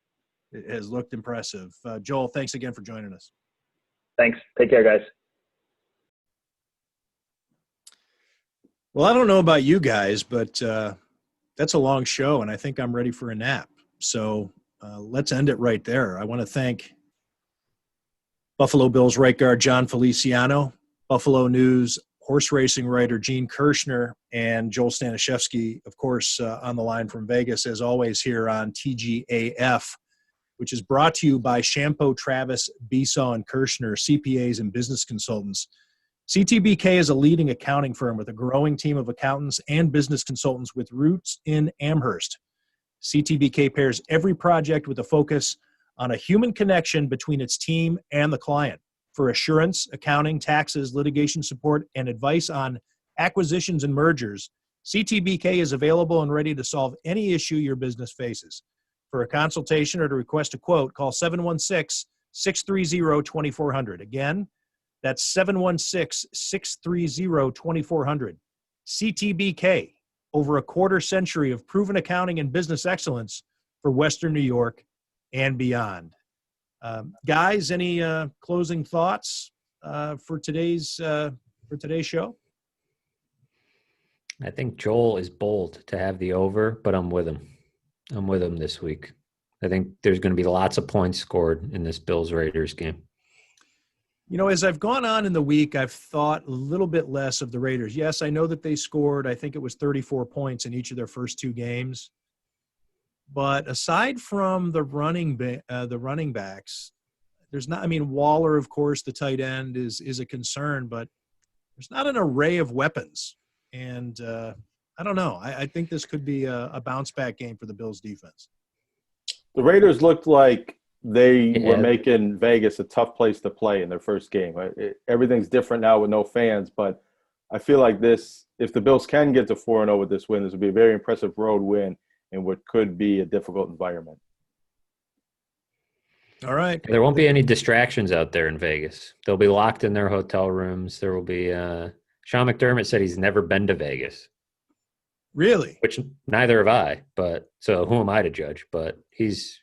has looked impressive. Joel, thanks again for joining us. Thanks. Take care, guys. Well, I don't know about you guys, but that's a long show, and I think I'm ready for a nap. So let's end it right there. I want to thank Buffalo Bills right guard Jon Feliciano, Buffalo News horse racing writer Gene Kershner, and Joel Staniszewski, of course, on the line from Vegas, as always, here on TGAF, which is brought to you by Shampo, Travis, Besaw, and Kershner, CPAs and business consultants. CTBK is a leading accounting firm with a growing team of accountants and business consultants with roots in Amherst. CTBK pairs every project with a focus on a human connection between its team and the client for assurance, accounting, taxes, litigation support, and advice on acquisitions and mergers. CTBK is available and ready to solve any issue your business faces. For a consultation or to request a quote, call 716-630-2400. Again, that's 716-630-2400. CTBK, over a quarter century of proven accounting and business excellence for Western New York and beyond. Guys, any closing thoughts for today's show? I think Joel is bold to have the over, but I'm with him. I'm with him this week. I think there's going to be lots of points scored in this Bills-Raiders game. You know, as I've gone on in the week, I've thought a little bit less of the Raiders. Yes, I know that they scored, I think it was 34 points in each of their first 2 games. But aside from the running backs, there's not – I mean, Waller, of course, the tight end is a concern, but there's not an array of weapons. And I don't know. I think this could be a bounce-back game for the Bills' defense. The Raiders looked like they were making Vegas a tough place to play in their first game. Everything's different now with no fans, but I feel like this, if the Bills can get to 4-0 with this win, this would be a very impressive road win in what could be a difficult environment. All right. There won't be any distractions out there in Vegas. They'll be locked in their hotel rooms. There will be Sean McDermott said he's never been to Vegas. Really? Which neither have I, but so who am I to judge? But he's,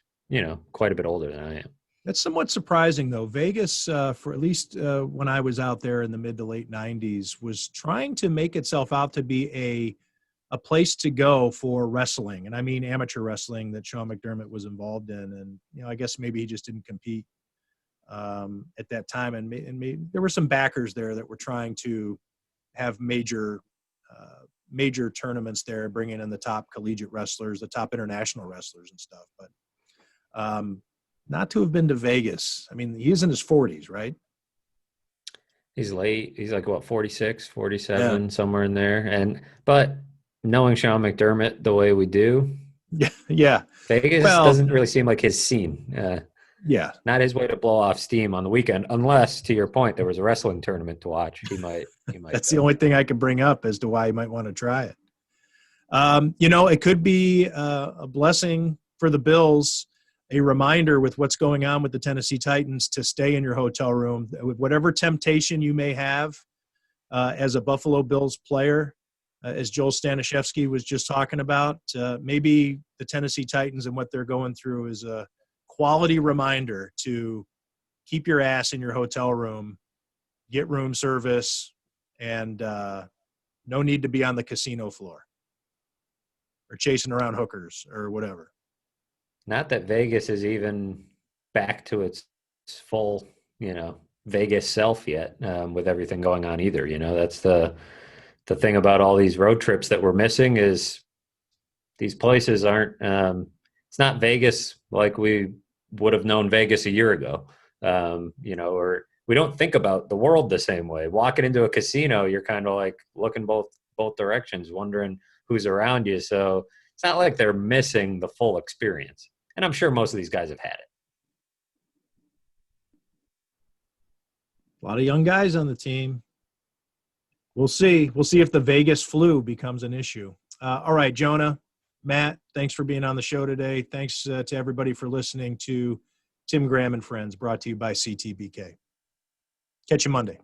quite a bit older than I am. That's somewhat surprising, though. Vegas, for at least when I was out there in the mid to late 90s, was trying to make itself out to be a place to go for wrestling. And I mean amateur wrestling that Sean McDermott was involved in. And, I guess maybe he just didn't compete at that time. And maybe there were some backers there that were trying to have major tournaments there, bringing in the top collegiate wrestlers, the top international wrestlers and stuff. But not to have been to Vegas. I mean, he's in his 40s, right? He's late. He's like, 46, 47, somewhere in there. But knowing Sean McDermott the way we do, yeah. Vegas doesn't really seem like his scene. Not his way to blow off steam on the weekend, unless, to your point, there was a wrestling tournament to watch. He might. That's the only thing I could bring up as to why he might want to try it. It could be a blessing for the Bills, a reminder with what's going on with the Tennessee Titans to stay in your hotel room with whatever temptation you may have as a Buffalo Bills player, as Joel Staniszewski was just talking about. Maybe the Tennessee Titans and what they're going through is a quality reminder to keep your ass in your hotel room, get room service, and no need to be on the casino floor or chasing around hookers or whatever. Not that Vegas is even back to its full, Vegas self yet with everything going on either. That's the thing about all these road trips that we're missing is these places aren't it's not Vegas like we would have known Vegas a year ago, or we don't think about the world the same way. Walking into a casino, you're kind of like looking both directions, wondering who's around you. So it's not like they're missing the full experience. And I'm sure most of these guys have had it. A lot of young guys on the team. We'll see. We'll see if the Vegas flu becomes an issue. All right, Jonah, Matt, thanks for being on the show today. Thanks to everybody for listening to Tim Graham and Friends, brought to you by CTBK. Catch you Monday.